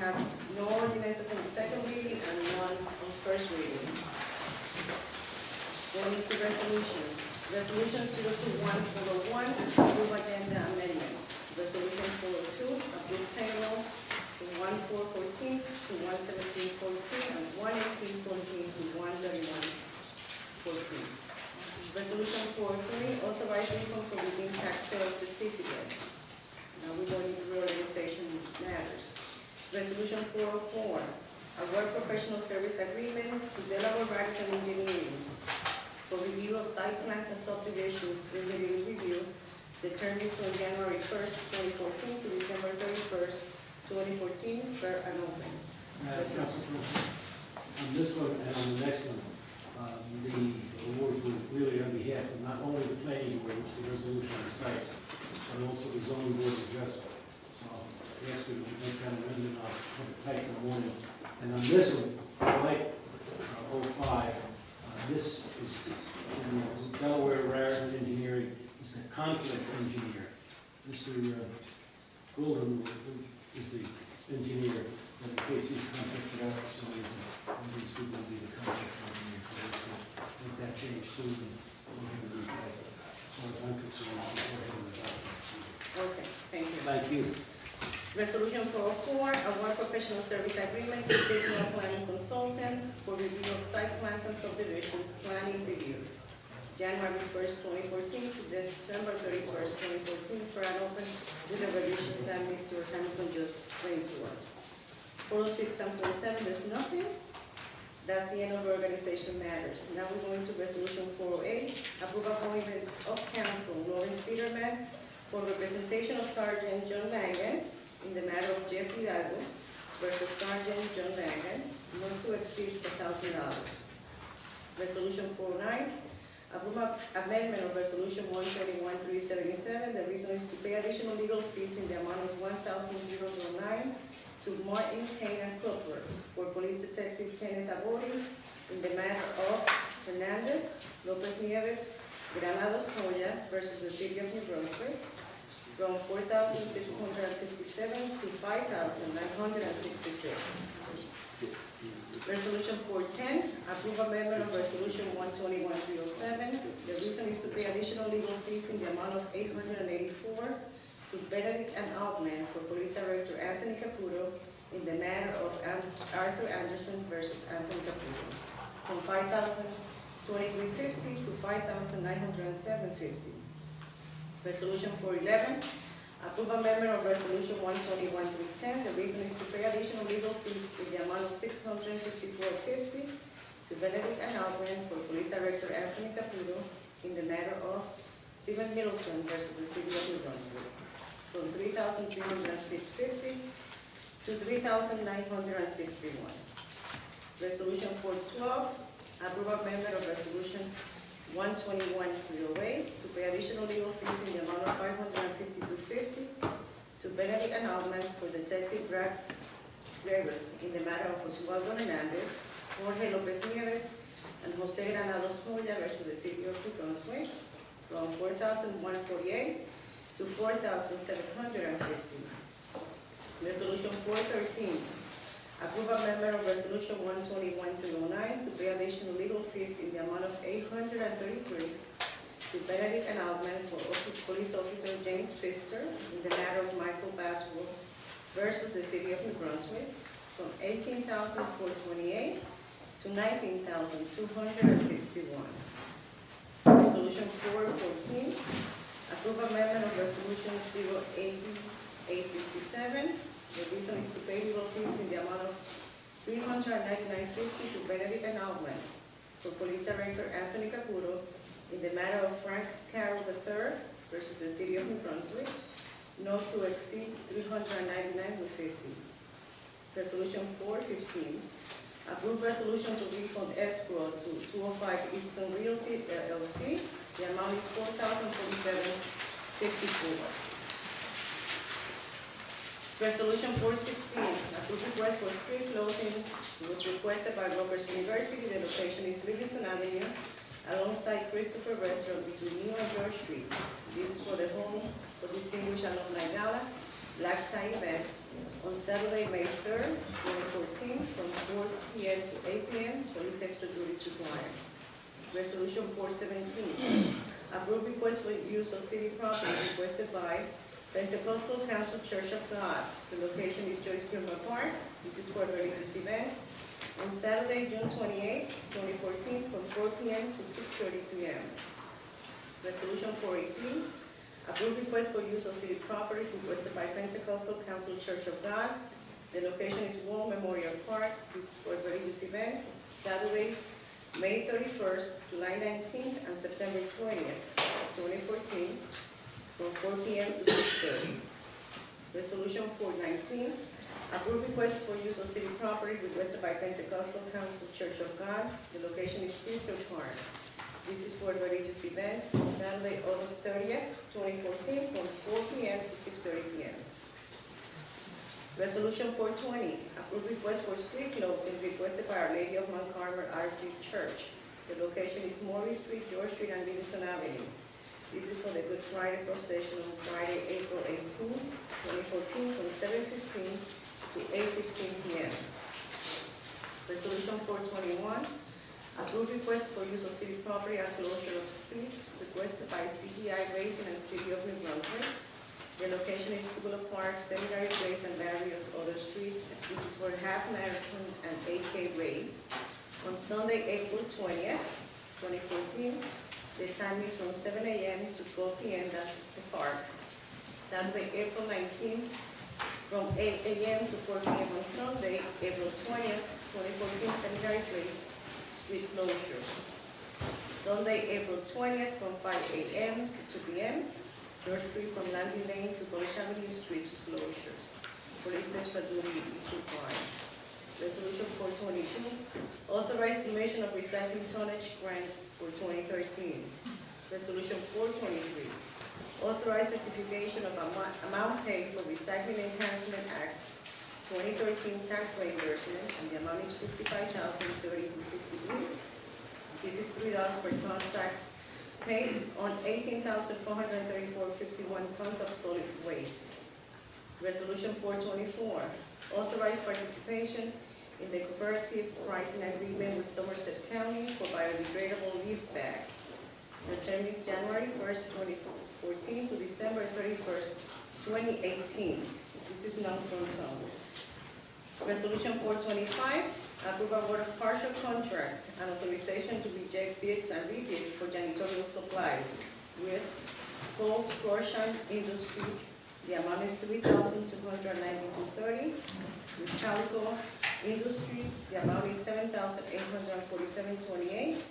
have no ordinances on the second reading and none on first reading. Going to resolutions. Resolution 02141, approve agenda amendments. Resolution 402, approve payroll to 1/4/14 to 1/17/14 and 1/18/14 to 1/31/14. Resolution 403, authorize refund for redeemed tax sales certificates. Now we're going into reorganization matters. Resolution 404, award professional service agreement to Delaware Radical Engineering for review of site plans and subdivisions, engineering review. The term is from January 1st, 2014 to December 31st, 2014, for an open. Council President, on this one and on the next one, the awards were really on behalf of not only the planning board, which the resolution recites, but also the zoning board of adjustment. So I ask you to make that amendment, I'll have it typed in the morning. And on this one, like 05, this is the Delaware Raritan Engineering, is the conflict engineer. Mr. Golden is the engineer that in case these conflicted out for some reason, these people will be the conflict engineer for this one. Make that change soon, and we'll have it read. So as I'm concerned, I'll go ahead and adopt that. Okay, thank you. Thank you. Resolution 404, award professional service agreement with Digital Planning Consultants for review of site plans and subdivision planning review. January 1st, 2014 to December 31st, 2014, for an open with the revisions that Mr. Hamilton just explained to us. 406 and 407, there's nothing. That's the end of organization matters. Now we're going to resolution 408, approve appointment of counsel Lawrence Peterman for representation of Sergeant John Langan in the matter of Jeff Hidalgo versus Sergeant John Langan, not to exceed $1,000. Resolution 409, approve amendment of resolution 121-377. The reason is to pay additional legal fees in the amount of $1,009 to Martin Payne Cooper for Police Detective Kenneth Abori in the matter of Hernandez, Lopez Nieves, Granados Joya versus the City of New Brunswick, from $4,657 to $5,966. Resolution 410, approve amendment of resolution 121-307. The reason is to pay additional legal fees in the amount of $884 to Benedict and Altman for Police Director Anthony Caputo in the matter of Arthur Anderson versus Anthony Caputo, from $5,023.50 to $5,907.50. Resolution 411, approve amendment of resolution 121-310. The reason is to pay additional legal fees in the amount of $654.50 to Benedict and Altman for Police Director Anthony Caputo in the matter of Stephen Middleton versus the City of New Brunswick, from $3,306.50 to $3,961. Resolution 412, approve amendment of resolution 121-308 to pay additional legal fees in the amount of $552.50 to Benedict and Altman for Detective Brad Rivers in the matter of Oswaldo Hernandez, Jorge Lopez Nieves, and Jose Granados Joya versus the City of New Brunswick, from $4,148 to $4,750. Resolution 413, approve amendment of resolution 121-309 to pay additional legal fees in the amount of $833 to Benedict and Altman for Police Officer James Pfister in the matter of Michael Baswell versus the City of New Brunswick, from $18,428 to $19,261. Resolution 414, approve amendment of resolution 080-857. The reason is to pay legal fees in the amount of $399.50 to Benedict and Altman for Police Director Anthony Caputo in the matter of Frank Carroll III versus the City of New Brunswick, not to exceed $399.50. Resolution 415, approve resolution to refund escrow to 205 Eastern Realty LLC. The amount is $4,047.54. Resolution 416, approve request for street closing. It was requested by Rutgers University. The location is Livingston Avenue, alongside Christopher Restaurant between New and George Street. This is for the home for distinguished alumni gala black tie event on Saturday, May 3rd, 2014, from 4 p.m. to 8 p.m., police extra duties required. Resolution 417, approve request for use of city property requested by Pentecostal Council Church of God. The location is Joyce Gilmer Park. This is for a religious event on Saturday, June 28, 2014, from 4 p.m. to 6:30 p.m. Resolution 418, approve request for use of city property requested by Pentecostal Council Church of God. The location is War Memorial Park. This is for a religious event, Saturdays, May 31st, July 19th, and September 20th, 2014, from 4 p.m. to 6:30. Resolution 419, approve request for use of city property requested by Pentecostal Council Church of God. The location is Crystal Park. This is for a religious event, Saturday, August 30th, 2014, from 4 p.m. to 6:30 p.m. Resolution 420, approve request for street closing requested by Our Lady of Mount Carmel RC Church. The location is Morris Street, George Street, and Livingston Avenue. This is for the Good Friday procession on Friday, April 18, 2014, from 7:15 to 8:15 p.m. Resolution 421, approve request for use of city property and closure of streets requested by CGI Racing and City of New Brunswick. The location is Pugula Park, Seminary Place, and various other streets. This is for half marathon and 8K race on Sunday, April 20th, 2014. The time is from 7 a.m. to 12 p.m. That's the park. Saturday, April 19th, from 8 a.m. to 4 p.m. on Sunday, April 20th, 2014, Seminary Place, street closure. Sunday, April 20th, from 5 a.m. to 2 p.m., George Street from Landy Lane to College Avenue, street closures. Police extra duty is required. Resolution 422, authorize submission of recycling tonnage grant for 2013. Resolution 423, authorize certification of amount paid for Recycling Enhancement Act 2013 tax reimbursement, and the amount is $55,030.53. This is $3 per ton tax paid on 18,434.51 tons of solid waste. Resolution 424, authorize participation in the cooperative pricing agreement with Somerset County for biodegradable leaf bags. The term is January 1st, 2014 to December 31st, 2018. This is non-controlled. Resolution 425, approve award of partial contracts and authorization to reject bids and rebid for janitorial supplies with Scholes Croissant Industry. The amount is $3,292.30. With Calico Industries, the amount is $7,847.28.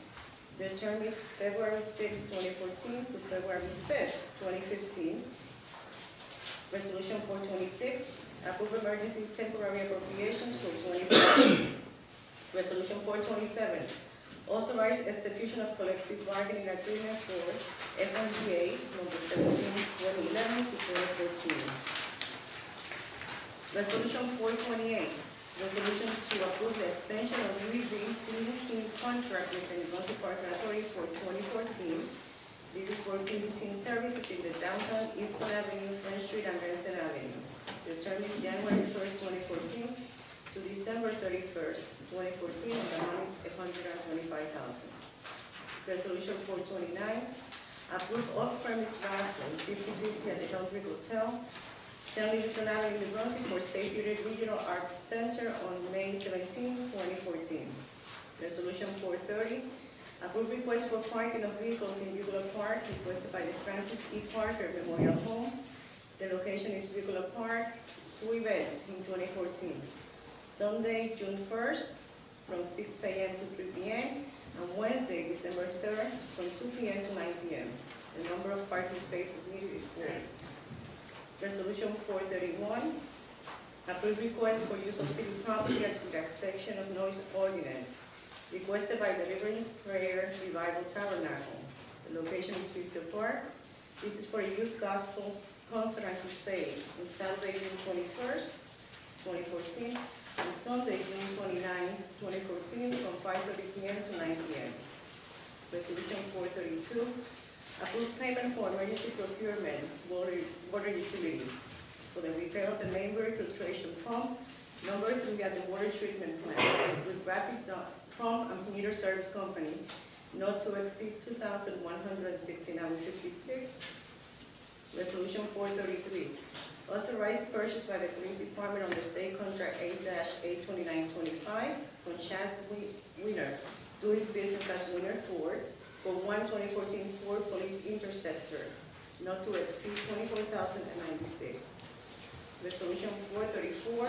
The term is February 6, 2014 to February 5th, 2015. Resolution 426, approve emergency temporary appropriations for 2014. Resolution 427, authorize execution of collective bargaining agreement for FMGA number 17-2011 to 2014. Resolution 428, resolution to approve the extension of leasing team contract with the Brunswick Park Authority for 2014. This is for team services in the downtown Eastern Avenue, French Street, and Benson Avenue. The term is January 1st, 2014 to December 31st, 2014, and the amount is $125,000. Resolution 429, approve off-premise raffle 50/50 at the Country Hotel, 10 Livingston Avenue, New Brunswick, for State Period Regional Arts Center on May 17, 2014. Resolution 430, approve request for parking of vehicles in Bugula Park requested by the Francis E. Parker Memorial Home. The location is Bugula Park. It's 2 events in 2014. Sunday, June 1st, from 6 a.m. to 3 p.m., and Wednesday, December 3rd, from 2 p.m. to 9 p.m. The number of parking spaces needed is 4. Resolution 431, approve request for use of city property at the section of noise ordinance, requested by Deliverance Prayer Revival Tabernacle. The location is Crystal Park. This is for a youth gospel concert and crusade on Saturday, June 21st, 2014, and Sunday, June 29, 2014, from 5:30 p.m. to 9 p.m. Resolution 432, approve payment for emergency procurement, water utility. for the repair of the Maybury filtration pump number 3 at the water treatment plant with Rapid Pump and Meter Service Company, not to exceed $2,169.56. Resolution 433, authorized purchase by the Police Department under State Contract 8-82925 from Chance Wiener, doing business as Wiener Ford, for one 2014 Ford Police Interceptor, not to exceed $24,096. Resolution 434,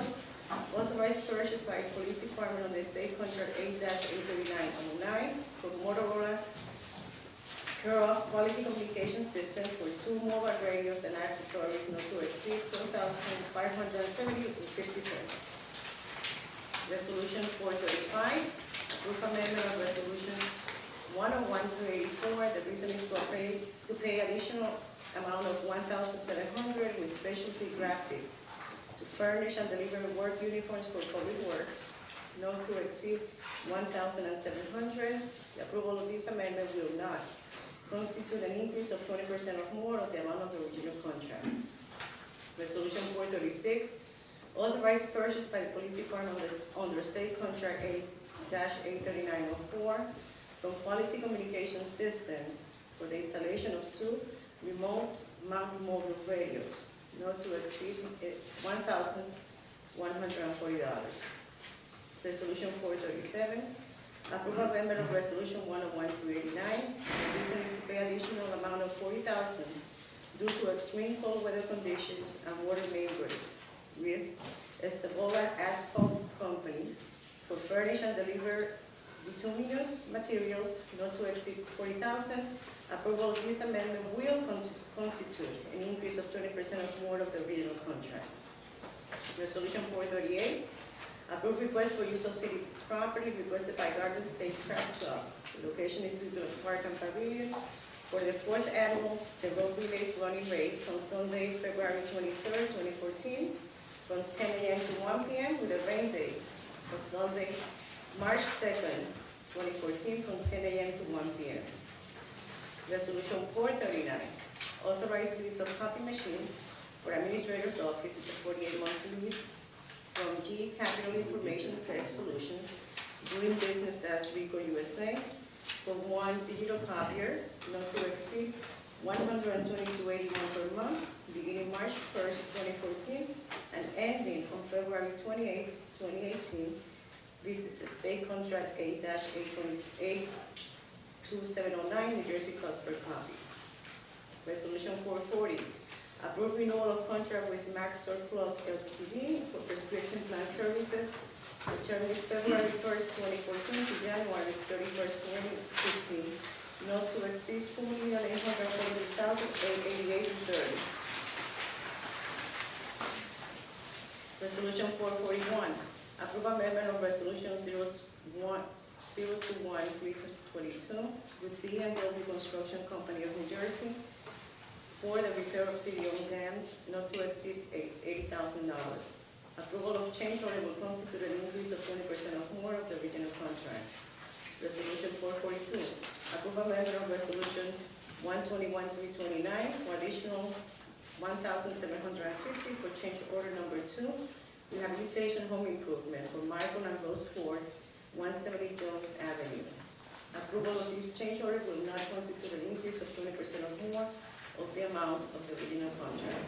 authorized purchase by Police Department under State Contract 8-83909 for Motorola Kura Quality Communication System for 2 mobile radios and accessories not to exceed $4,570.50. Resolution 435, approve amendment of Resolution 101-84. The reason is to pay additional amount of $1,700 with specialty graphics to furnish and deliver work uniforms for public works, not to exceed $1,700. The approval of this amendment will not constitute an increase of 20% or more of the amount of the original contract. Resolution 436, authorized purchase by the Police Department under State Contract 8-83904 from Quality Communication Systems for the installation of 2 remote mount mobile radios, not to exceed $1,140. Resolution 437, approve amendment of Resolution 101-89. The reason is to pay additional amount of $40,000 due to extreme cold weather conditions and water main breaks with Estabola Asphalt Company for furnish and deliver bituminous materials not to exceed $40,000. Approval of this amendment will constitute an increase of 20% or more of the original contract. Resolution 438, approve request for use of city property requested by Garden State Track Club. The location is Brunswick Park and Pavilion for the 4th annual The Road Relays Running Race on Sunday, February 23rd, 2014, from 10 a.m. to 1 p.m. with a rain date for Sunday, March 2nd, 2014, from 10 a.m. to 1 p.m. Resolution 439, authorized lease of copy machine for Administrator's Office is a 48-month lease from G Capital Information Tech Solutions, doing business as Rico USA, for 1 digital copier, not to exceed $122.81 per month, beginning March 1st, 2014, and ending on February 28th, 2018. This is the State Contract 8-82709, New Jersey cost per copy. Resolution 440, approve renewal of contract with Maxor Plus Ltd. for prescription plan services. The term is February 1st, 2014 to January 31st, 2015, not to exceed $2,840,888.30. Resolution 441, approve amendment of Resolution 021-322 with B&W Construction Company of New Jersey for the repair of city-owned dams, not to exceed $80,000. Approval of change order will constitute an increase of 20% or more of the original contract. Resolution 442, approve amendment of Resolution 121-329 for additional $1,750 for change order number 2, rehabilitation home improvement for Michael and Rose Ford, 170 Jones Avenue. Approval of this change order will not constitute an increase of 20% or more of the amount of the original contract.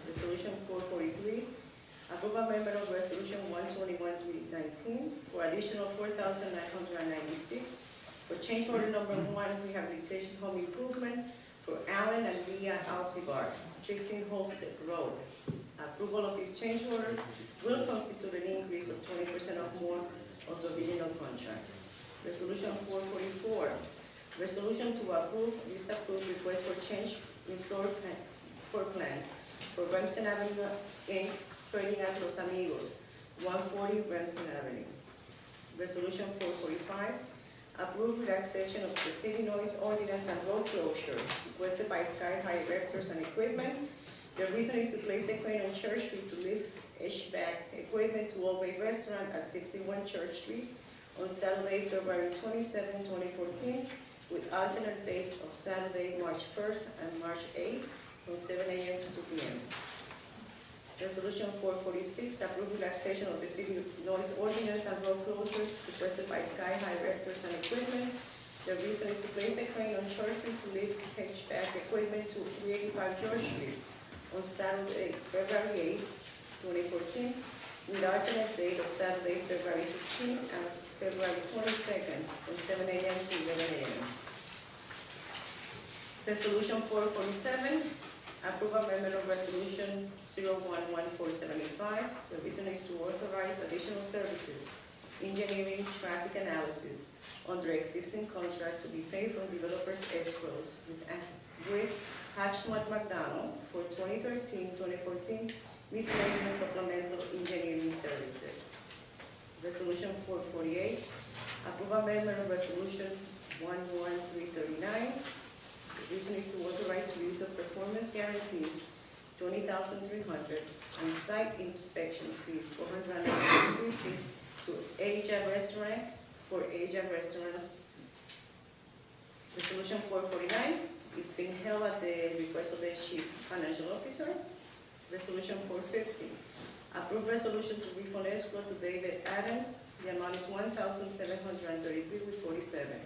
Resolution 443, approve amendment of Resolution 121-319 for additional $4,996 for change order number 1, rehabilitation home improvement for Allen and Leah Alcibar, 16 Holstead Road. Approval of this change order will constitute an increase of 20% or more of the original contract. Resolution 444, resolution to approve, disapprove request for change in floor plan for Remsen Avenue Inc., trading as Los Amigos, 140 Remsen Avenue. Resolution 445, approve relaxation of the city noise ordinance and road closure requested by Sky High Erectors and Equipment. The reason is to place a crane on Church Street to lift HVAC equipment to Old Bay Restaurant at 61 Church Street on Saturday, February 27, 2014, with alternate date of Saturday, March 1st and March 8th from 7 a.m. to 2 p.m. Resolution 446, approve relaxation of the city noise ordinance and road closure requested by Sky High Rectors and Equipment. The reason is to place a crane on Short Street to lift HVAC equipment to 385 George Street on Saturday, February 8, 2014, with alternate date of Saturday, February 15 and February 22nd, from 7 a.m. to 11 a.m. Resolution 447, approve amendment of resolution 011475. The reason is to authorize additional services, engineering, traffic analysis, under existing contract to be paid from developers escrows with Hatchmont McDonald for 2013-2014 miscellaneous supplemental engineering services. Resolution 448, approve amendment of resolution 11339. The reason is to authorize release of performance guarantee 20,300 and site inspection fee 450 to Asia Restaurant for Asia Restaurant. Resolution 449 is being held at the request of the Chief Financial Officer. Resolution 450, approve resolution to refund escrow to David Adams. The amount is $1,733.47.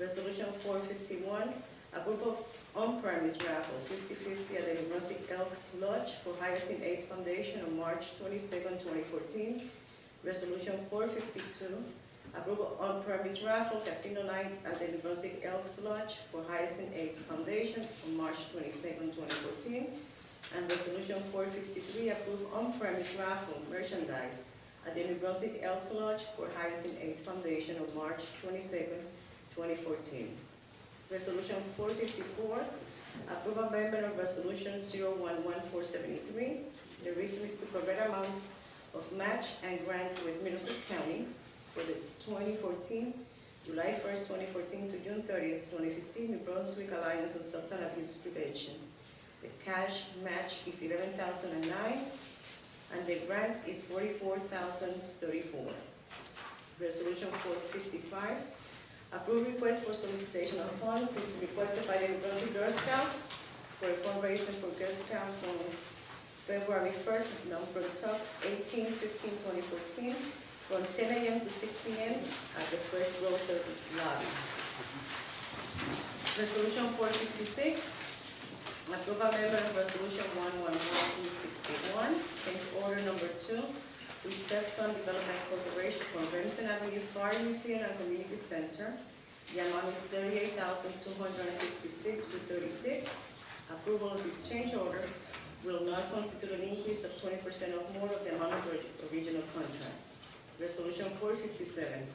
Resolution 451, approve of on-premise raffle 50/50 at the Brunswick Elks Lodge for Hyacinth AIDS Foundation on March 22, 2014. Resolution 452, approve of on-premise raffle casino nights at the Brunswick Elks Lodge for Hyacinth AIDS Foundation on March 22, 2014. And resolution 453, approve on-premise raffle merchandise at the New Brunswick Elks Lodge for Hyacinth AIDS Foundation on March 22, 2014. Resolution 454, approve amendment of resolution 011473. The reason is to provide amounts of match and grant with Middlesex County for the 2014, July 1st, 2014 to June 30th, 2015, New Brunswick Alliance on Substance Abuse Prevention. The cash match is $11,009, and the grant is $44,034. Resolution 455, approve request for solicitation of funds is requested by the New Brunswick Girl Scouts for a fundraiser for Girl Scouts on February 1st, number top 18/15/2014, from 10 a.m. to 6 p.m. at the Fresh Grocer lobby. Resolution 456, approve amendment of resolution 11161, change order number 2 with Tefton Development Corporation for Remsen Avenue Fire Museum and Community Center. The amount is $38,266.36. Approval of this change order will not constitute an increase of 20% or more of the amount of the original contract. Resolution 457,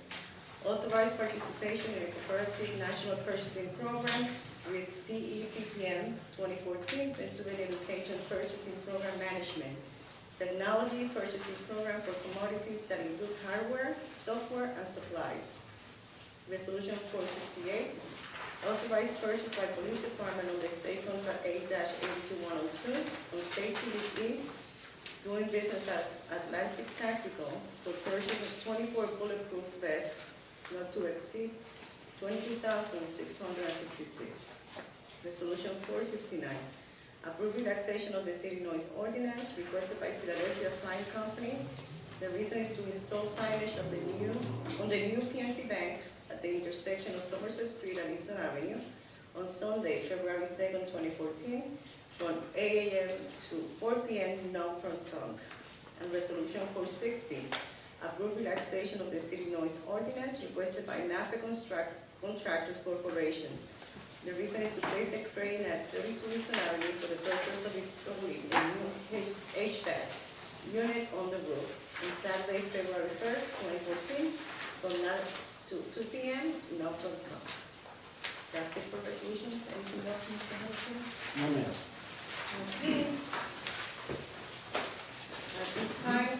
authorize participation in a cooperative national purchasing program with PEPPM 2014, Pennsylvania Education Purchasing Program Management, Technology Purchasing Program for commodities that include hardware, software, and supplies. Resolution 458, authorize purchase by Police Department on the State Contract 8-82102 on Safety Inc., doing business as Atlantic Tactical for purchase of 24 bulletproof vests, not to exceed $22,656. Resolution 459, approve relaxation of the city noise ordinance requested by Philadelphia Sign Company. The reason is to install signage on the new PNC Bank at the intersection of Somerset Street and Eastern Avenue on Sunday, February 2nd, 2014, from 8 a.m. to 4 p.m. non-proton. And resolution 460, approve relaxation of the city noise ordinance requested by NAFA Contractors Corporation. The reason is to place a crane at 32 Eastern Avenue for the purpose of installing a new HVAC unit on the roof on Saturday, February 1st, 2014, from 9 to 2 p.m. non-proton. That's it for resolutions. Anything else, Mr. Hamilton? No, ma'am. Okay. At this time,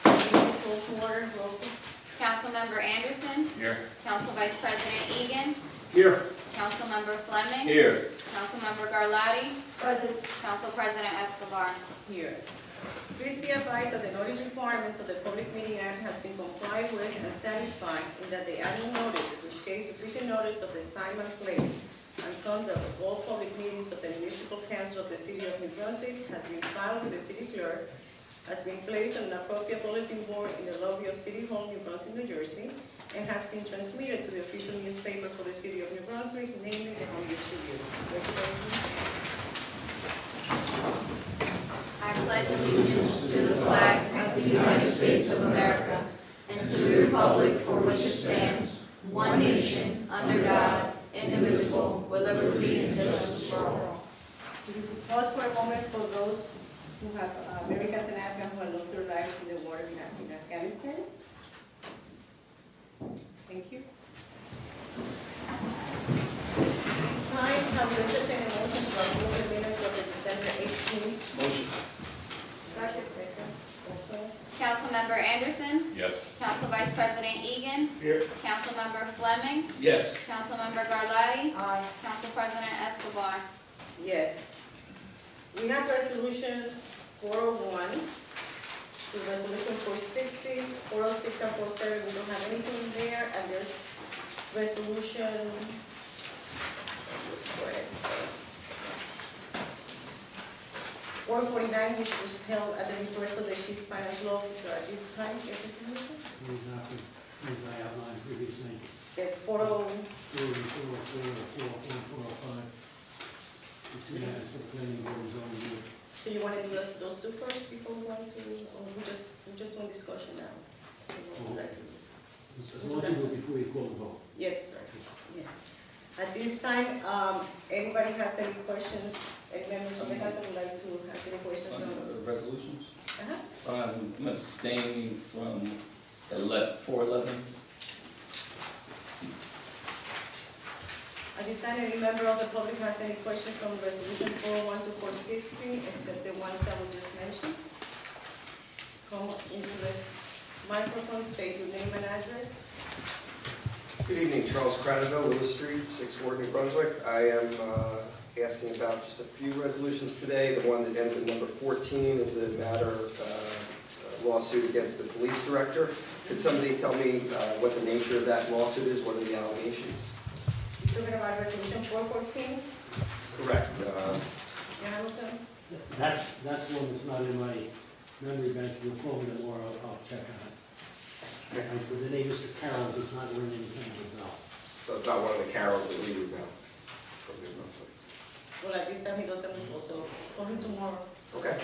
please call to order. Roll call. Councilmember Anderson. Here. Council Vice President Egan. Here. Councilmember Fleming. Here. Councilmember Garlotti. Present. Council President Escobar. Here. Please be advised that the notice requirements of the Public Meeting Act has been complied with and satisfied in that the annual notice, which gives written notice of the time and place and conduct of all public meetings of the municipal council of the city of New Brunswick has been filed with the city clerk, has been placed on an appropriate bulletin board in the lobby of City Hall, New Brunswick, New Jersey, and has been transmitted to the official newspaper for the city of New Brunswick, namely the Home News Tribune. I pledge allegiance to the flag of the United States of America and to the republic for which it stands, one nation, under God, indivisible, with liberty and justice for all. Pause for a moment for those who have, Americans and Afghans who have lost their lives in the war in Afghanistan. Thank you. This time, I will entertain a motion to approve the minutes of the December 18th. Motion. Second. Okay. Councilmember Anderson. Yes. Council Vice President Egan. Here. Councilmember Fleming. Yes. Councilmember Garlotti. Aye. Council President Escobar. Yes. We have resolutions 401 to resolution 460, 406 and 407. We don't have anything there, and there's resolution. Go ahead. 449, which was held at the request of the chief financial officer at this time. Yes, Mr. Minister? These are the things I outlined previously. The 40, 404, 405. The two matters for the planning board is on the so you want to do those two first before we go on to, or we're just doing discussion now? So what would you like to do? as long as you do it before you call the vote. Yes, sir. Yes. At this time, anybody has any questions? Any members of the council would like to ask any questions On on? the resolutions? Uh-huh. I'm abstaining from 411. At this time, any member of the public has any questions on resolution 401 to 460, except the ones that we just mentioned? Come into the microphone, state your name and address. Good evening, Charles Cradaville, Lewis Street, 6th Ward, New Brunswick. I am asking about just a few resolutions today. The one that ends in number 14 is a matter lawsuit against the police director. Could somebody tell me what the nature of that lawsuit is? What are the allegations? You're talking about resolution 414, Correct. Mr. Hamilton? That's one that's not in my memory bank. If you'll call me tomorrow, I'll check on it. But the name Mr. Carroll does not ring anything with bell. So it's not one of the carols that we do now? Well, at this time, he doesn't report, so call him tomorrow. Okay.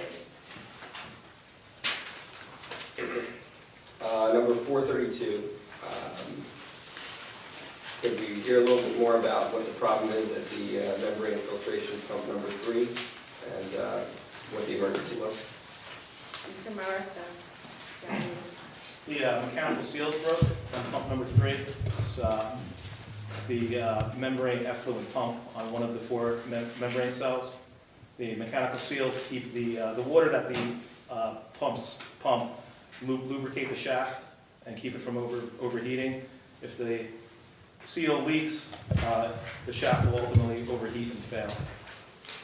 Number 432. Could we hear a little bit more about what the problem is at the membrane filtration pump number 3 and what the emergency was? Mr. Marista. The mechanical seals broke on pump number 3. It's the membrane effluent pump on one of the 4 membrane cells. The mechanical seals keep the water that the pump lubricate the shaft and keep it from overheating. If the seal leaks, the shaft will ultimately overheat and fail.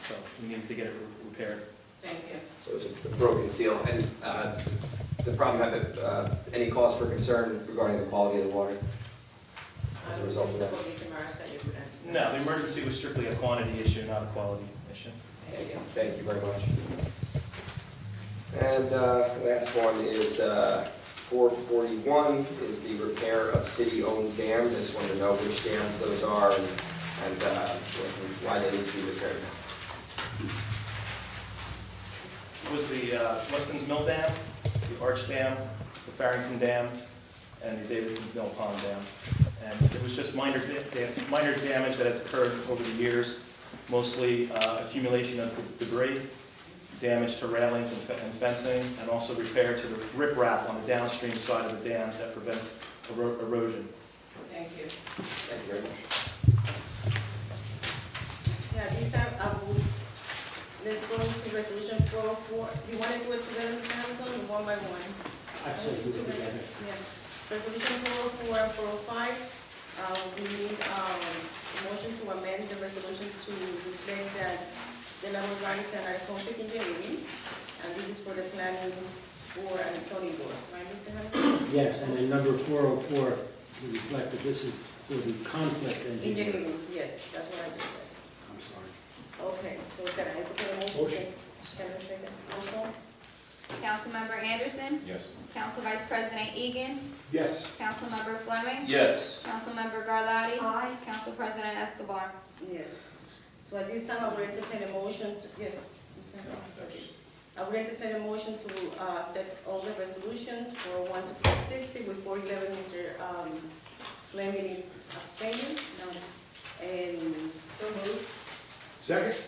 So we need to get it repaired. Thank you. So it's a broken seal. And the problem had any cause for concern regarding the quality of the water as a result of that? Mr. Marista, you could answer. No, the emergency was strictly a quantity issue, not a quality issue. Thank you. Thank you very much. And last one is 441 is the repair of city-owned dams. I just wanted to know which dams those are and why they need to be repaired. It was the Weston's Mill Dam, the Arch Dam, the Farrington Dam, and the Davidson's Mill Pond Dam. And it was just minor damage that has occurred over the years, mostly accumulation of debris, damage to railings and fencing, and also repair to the riprap on the downstream side of the dams that prevents erosion. Thank you. Thank you very much. Yeah, this time let's go into resolution 404. You want to do it together, Mr. Hamilton, or one by one? Actually, we do it together. Yeah. Resolution 404 and 405. We need a motion to amend the resolution to reflect that the level rights and our conflict engineering, and this is for the planning board and the zoning board, right, Mr. Hamilton? Yes, and then number 404, we reflect that this is for the conflict engineering. Engineering, yes, that's what I just said. Okay, so can I entertain a motion? Can I second? Roll call? Councilmember Anderson. Yes. Council Vice President Egan. Yes. Councilmember Fleming. Yes. Councilmember Garlotti. Aye. Council President Escobar. Yes. So at this time, I will entertain a motion to, yes, Mr. Hall. I will entertain a motion to set all the resolutions for 1 to 460 with 411, Mr. Fleming is abstaining. No. And so moved. Second?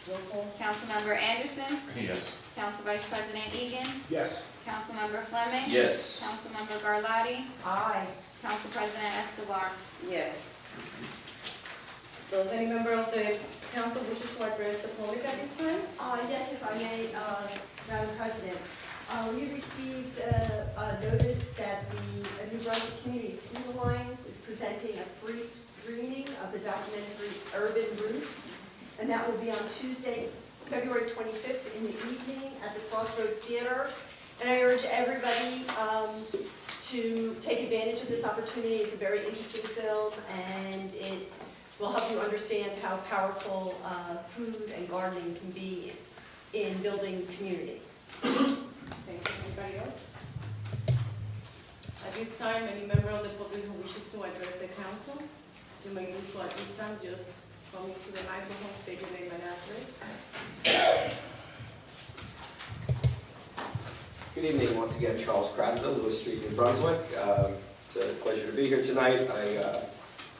Roll call? Councilmember Anderson. Yes. Council Vice President Egan. Yes. Councilmember Fleming. Yes. Councilmember Garlotti. Aye. Council President Escobar. Yes. Does any member of the council wishes to address the public at this time? Yes, if I may, Madam President. We received a notice that the New Brunswick Community Food Alliance is presenting a free screening of the documentary Urban Roots, and that will be on Tuesday, February 25th in the evening at the Crossroads Theater. And I urge everybody to take advantage of this opportunity. It's a very interesting film, and it will help you understand how powerful food and gardening can be in building community. Thank you. Anybody else? At this time, any member of the public who wishes to address the council, you may do so at this time. Just come into the microphone, state your name and address. Good evening, once again, Charles Cradville, Lewis Street, New Brunswick. It's a pleasure to be here tonight. I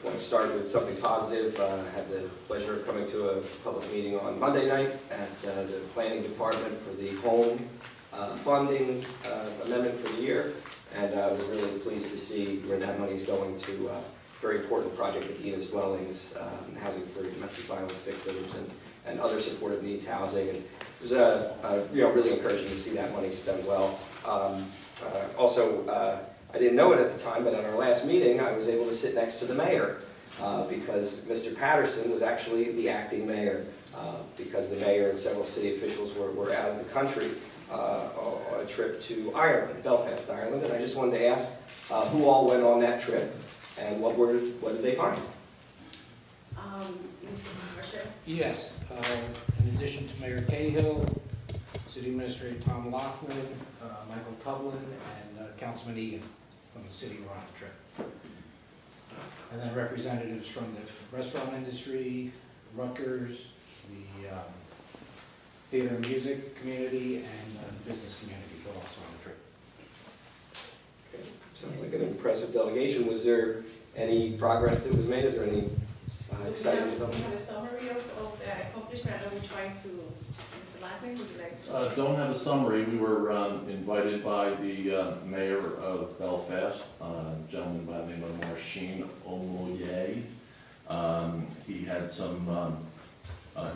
want to start with something positive. I had the pleasure of coming to a public meeting on Monday night at the planning department for the home funding amendment for the year, and I was really pleased to see where that money is going to a very important project at Dina's Dwellings, housing for domestic violence victims and other supportive needs housing. And it was really encouraging to see that money spent well. I didn't know it at the time, but at our last meeting, I was able to sit next to the mayor because Mr. Patterson was actually the acting mayor because the mayor and several city officials were out of the country on a trip to Ireland, Belfast, Ireland. And I just wanted to ask who all went on that trip and what did they find? Mr. Marshall? Yes, in addition to Mayor Cahill, City Administrator Tom Laughlin, Michael Tublin, and Councilman Egan from the city were on the trip. And then representatives from the restaurant industry, Rutgers, the theater and music community, and the business community were also on the trip. Okay. Sounds like an impressive delegation. Was there any progress that was made? Is there any exciting We development? have a summary of the accomplishment. I know we're trying to, Mr. Lackman, would you like to? Don't have a summary. We were invited by the mayor of Belfast, a gentleman by the name of Marcin Omoye. He had some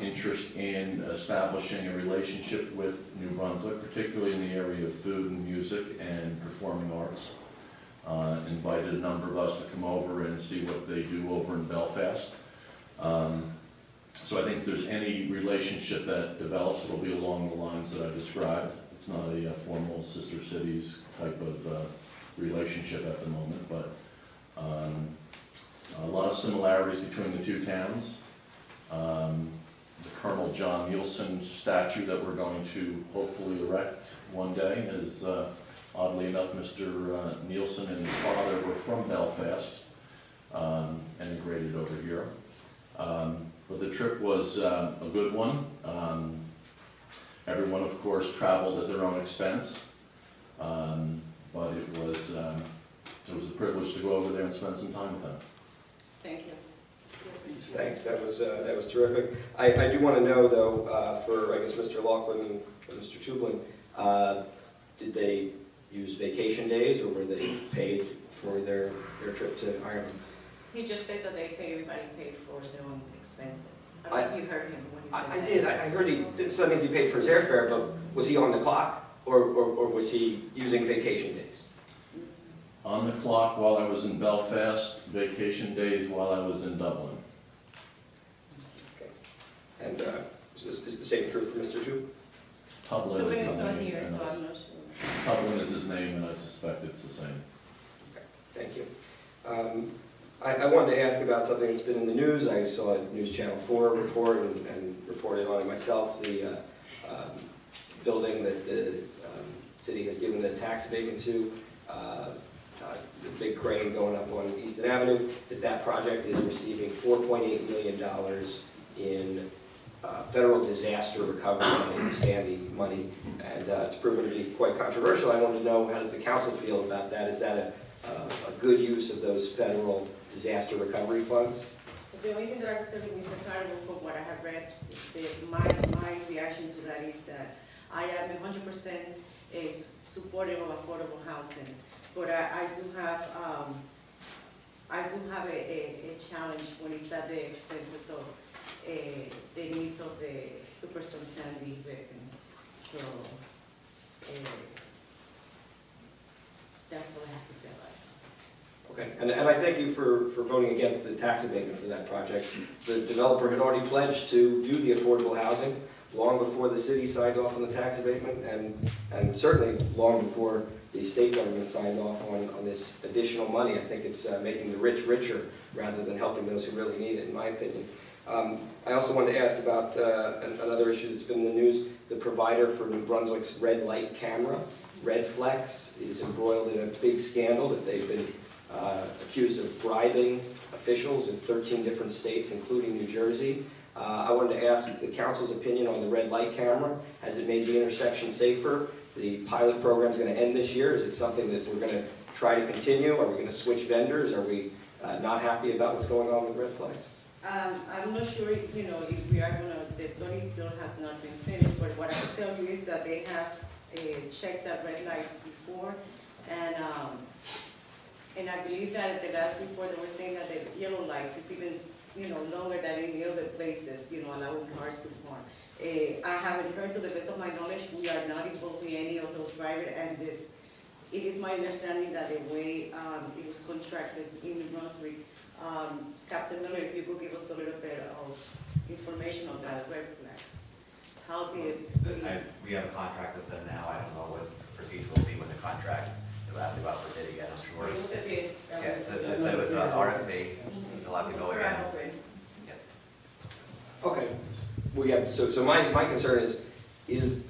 interest in establishing a relationship with New Brunswick, particularly in the area of food and music and performing arts. Invited a number of us to come over and see what they do over in Belfast. So I think if there's any relationship that develops, it'll be along the lines that I described. It's not a formal sister cities type of relationship at the moment, but a lot of similarities between the two towns. The Colonel John Nielsen statue that we're going to hopefully erect one day is, oddly enough, Mr. Nielsen and his father were from Belfast and immigrated over here. But the trip was a good one. Everyone, of course, traveled at their own expense, but it was a privilege to go over there and spend some time with them. Thank you. Yes, Mr. Thanks, that was terrific. I do want to know, though, for, I guess, Mr. Laughlin and Mr. Tublin, did they use vacation days, or were they paid for their trip to Ireland? He just said that everybody paid for their own expenses. I don't know if you heard him when he said I that. did. I heard he, so that means he paid for his airfare, but was he on the clock, or was he using vacation days? On the clock while I was in Belfast, vacation days while I was in Dublin. Okay. And is the same true for Mr. Chu? Dublin Stuart is is his not name, here, and so I- I'm not sure. Dublin is his name, and I suspect it's the same. Okay, thank you. I wanted to ask about something that's been in the news. I saw a News Channel 4 report and reported on it myself, the building that the city has given the tax abatement to, the big crane going up on Easton Avenue, that project is receiving $4.8 million in federal disaster recovery money, Sandy money, and it's proven to be quite controversial. I wanted to know, how does the council feel about that? Is that a good use of those federal disaster recovery funds? The only thing that I can tell you, Mr. Carnival, from what I have read, my reaction to that is that I am 100% supportive of affordable housing, but I do have a challenge when it's at the expenses of the needs of the Superstorm Sandy victims. So that's what I have to say about it. Okay, and I thank you for voting against the tax abatement for that project. The developer had already pledged to do the affordable housing long before the city signed off on the tax abatement, and certainly long before the state government signed off on this additional money. I think it's making the rich richer rather than helping those who really need it, in my opinion. I also wanted to ask about another issue that's been in the news. The provider for New Brunswick's red light camera, Redflex, is embroiled in a big scandal that they've been accused of bribing officials in 13 different states, including New Jersey. I wanted to ask the council's opinion on the red light camera. Has it made the intersection safer? The pilot program is going to end this year. Is it something that we're going to try to continue? Are we going to switch vendors? Are we not happy about what's going on with Redflex? I'm not sure, if we are gonna, the study still has not been finished, but what I can tell you is that they have checked that red light before, and I believe that at the last report they were saying that the yellow lights is even, longer than in the other places, allowing cars to park. I haven't heard, to the best of my knowledge, we are not involved in any of those private, and it is my understanding that the way it was contracted in New Brunswick, Captain Miller, if you could give us a little bit of information on that Redflex. How did we have a contract with them now. I don't know what the procedure will be with the contract. We'll have to go out for bid again, I'm sure. It was a bid. Yeah, that was an RFP. We'll have to go again. Okay. Well, yeah, so my concern is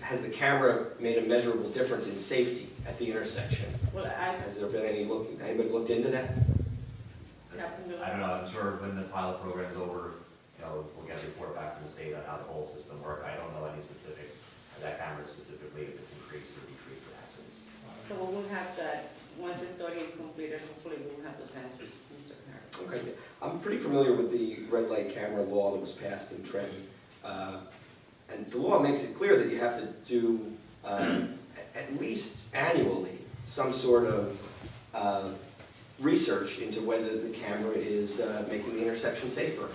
has the camera made a measurable difference in safety at the intersection? Well, Has there been anybody looked into that? Captain Miller. I don't know, I'm sure when the pilot program's over, we'll get a report back from the state on how the whole system works. I don't know any specifics of that camera specifically, if it's increased or decreased in accidents. So we will have that, once the study is completed, hopefully we will have those answers, Mr. Carter. Okay. I'm pretty familiar with the red light camera law that was passed in Trenton. And the law makes it clear that you have to do, at least annually, some sort of research into whether the camera is making the intersection safer.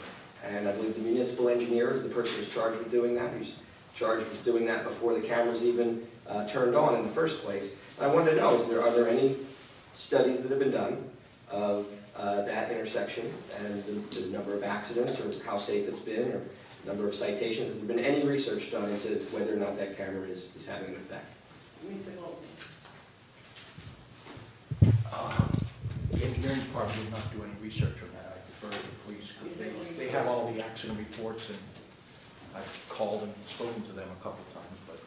And I believe the municipal engineer is the person who's charged with doing that. He's charged with doing that before the camera's even turned on in the first place. And I wanted to know, are there any studies that have been done of that intersection and the number of accidents, or how safe it's been, or number of citations? Has there been any research done into whether or not that camera is having an effect? Mr. Golden. The engineering department did not do any research on that. I defer to the police. They have all the accident reports, and I've called and spoken to them a couple of times, but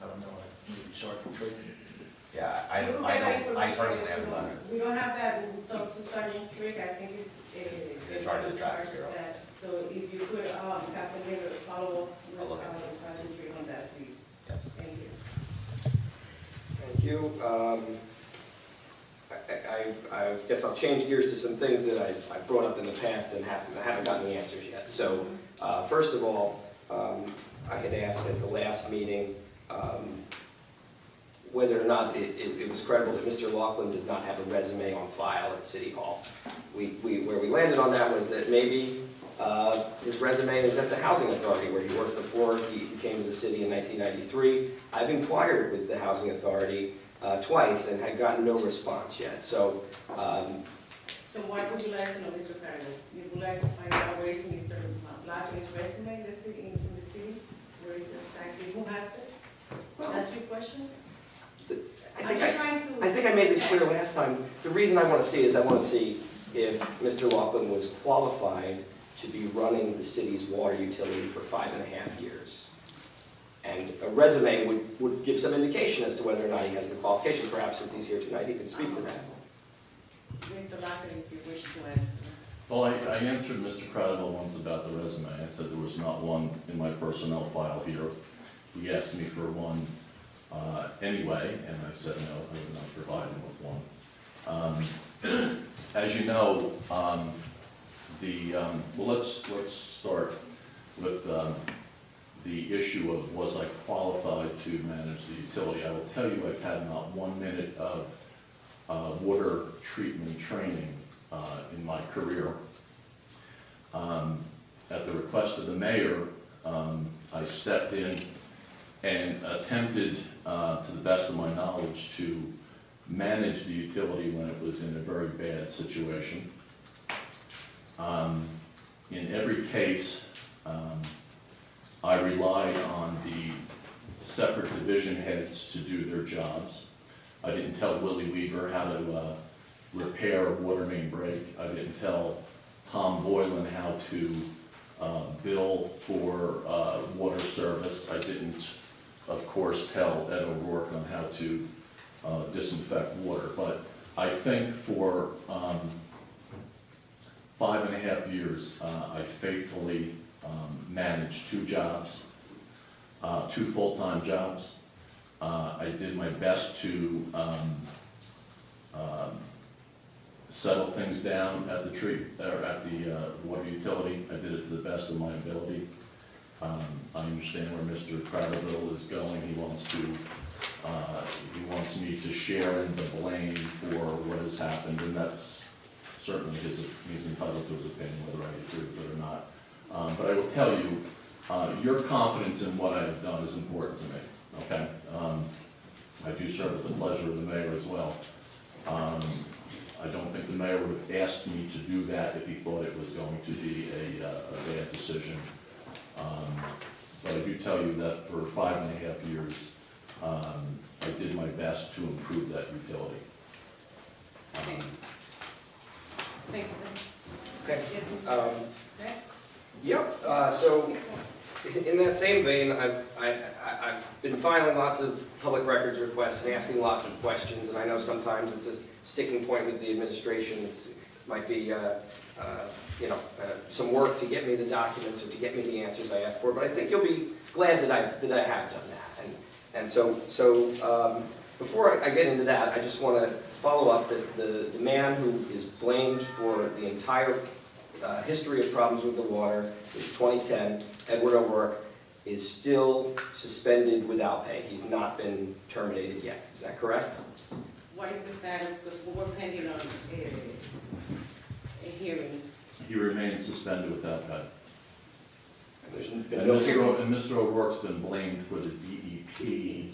I don't know, maybe Sergeant Trigg. Yeah, I personally haven't done it. We don't have that, we'll talk to Sergeant Trigg, I think it's In charge of the traffic bureau. So if you could, Captain Miller, follow I'll up look into with Sergeant Trigg on that, please. Yes. Thank you. Thank you. I guess I'll change gears to some things that I brought up in the past and haven't gotten the answers yet. So first of all, I had asked at the last meeting whether or not it was credible that Mr. Laughlin does not have a resume on file at City Hall. Where we landed on that was that maybe his resume is at the Housing Authority, where he worked before he came to the city in 1993. I've inquired with the Housing Authority twice and had gotten no response yet. So What would you like to know, Mr. Carter? You would like to find out where is Mr. Laughlin's resume in the city, Where is it exactly? Who has it? That's your question? I think I made this clear last time. The reason I want to see is I want to see if Mr. Laughlin was qualified to be running the city's water utility for 5.5 years. And a resume would give some indication as to whether or not he has the qualification. Perhaps since he's here tonight, he could speak to that. Mr. Lockett, if you wish to answer. Well, I answered Mr. Credible once about the resume. I said there was not one in my personnel file here. He asked me for one anyway, and I said no, I would not provide him with one. As you know, well, let's start with the issue of was I qualified to manage the utility. I will tell you I've had not 1 minute of water treatment training in my career. At the request of the mayor, I stepped in and attempted, to the best of my knowledge, to manage the utility when it was in a very bad situation. In every case, I relied on the separate division heads to do their jobs. I didn't tell Willie Weaver how to repair a water main break. I didn't tell Tom Boylan how to bill for water service. I didn't, of course, tell Ed O'Rourke on how to disinfect water. But I think for 5.5 years, I faithfully managed 2 jobs, 2 full-time jobs. I did my best to settle things down at the water utility. I did it to the best of my ability. I understand where Mr. Crowderville is going. He wants me to share in the blame for what has happened, and that's certainly he's entitled to his opinion whether I agree with it or not. But I will tell you, your confidence in what I have done is important to me. Okay, I do serve at the pleasure of the mayor as well. I don't think the mayor would have asked me to do that if he thought it was going to be a bad decision. But I do tell you that for 5.5 years, I did my best to improve that utility. Thank you. Okay. Yes, Mr. Next. Yep, so in that same vein, I've been filing lots of public records requests and asking lots of questions, and I know sometimes it's a sticking point with the administration. It might be some work to get me the documents or to get me the answers I asked for, but I think you'll be glad that I have done that. And so before I get into that, I just want to follow up that the man who is blamed for the entire history of problems with the water since 2010, Edward O'Rourke, is still suspended without pay. He's not been terminated yet. Is that correct? What is the status? Because we're pending on a hearing. He remains suspended without pay. There's And been no hearing. Mr. O'Rourke's been blamed for the DEP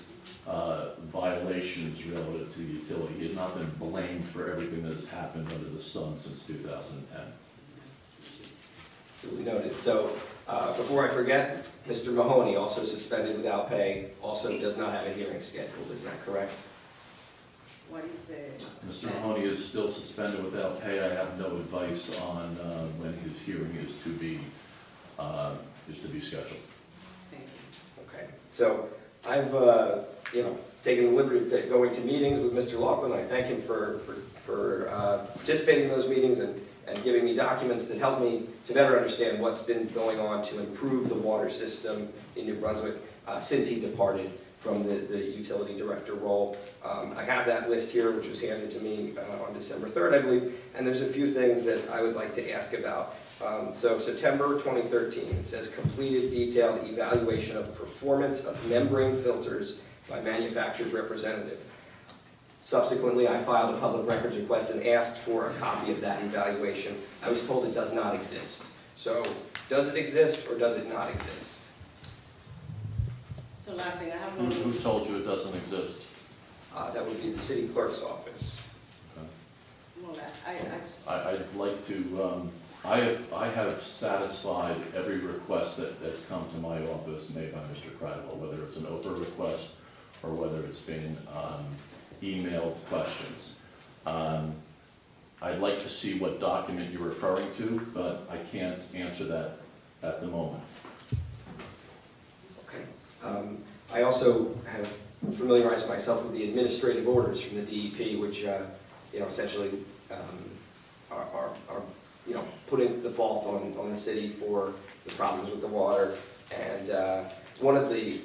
violations relative to the utility. He has not been blamed for everything that has happened under the sun since 2010. Duly noted. So before I forget, Mr. Mahoney, also suspended without pay, also does not have a hearing scheduled. Is that correct? What is the Mr. status? Mahoney is still suspended without pay. I have no advice on when his hearing is to be scheduled. Thank you. Okay. So I've taken the liberty of going to meetings with Mr. Laughlin. I thank him for participating in those meetings and giving me documents that help me to better understand what's been going on to improve the water system in New Brunswick since he departed from the utility director role. I have that list here, which was handed to me on December 3rd, I believe, and there's a few things that I would like to ask about. So September 2013, it says completed detailed evaluation of performance of membrane filters by manufacturer's representative. Subsequently, I filed a public records request and asked for a copy of that evaluation. I was told it does not exist. So does it exist or does it not exist? So laughing, I have Who told you it doesn't exist? That would be the city clerk's office. no. I'd like to, I have satisfied every request that has come to my office made by Mr. Credible, whether it's an Oprah request or whether it's been emailed questions. I'd like to see what document you're referring to, but I can't answer that at the moment. Okay. I also have familiarized myself with the administrative orders from the DEP, which, essentially are putting the fault on the city for the problems with the water. And one of the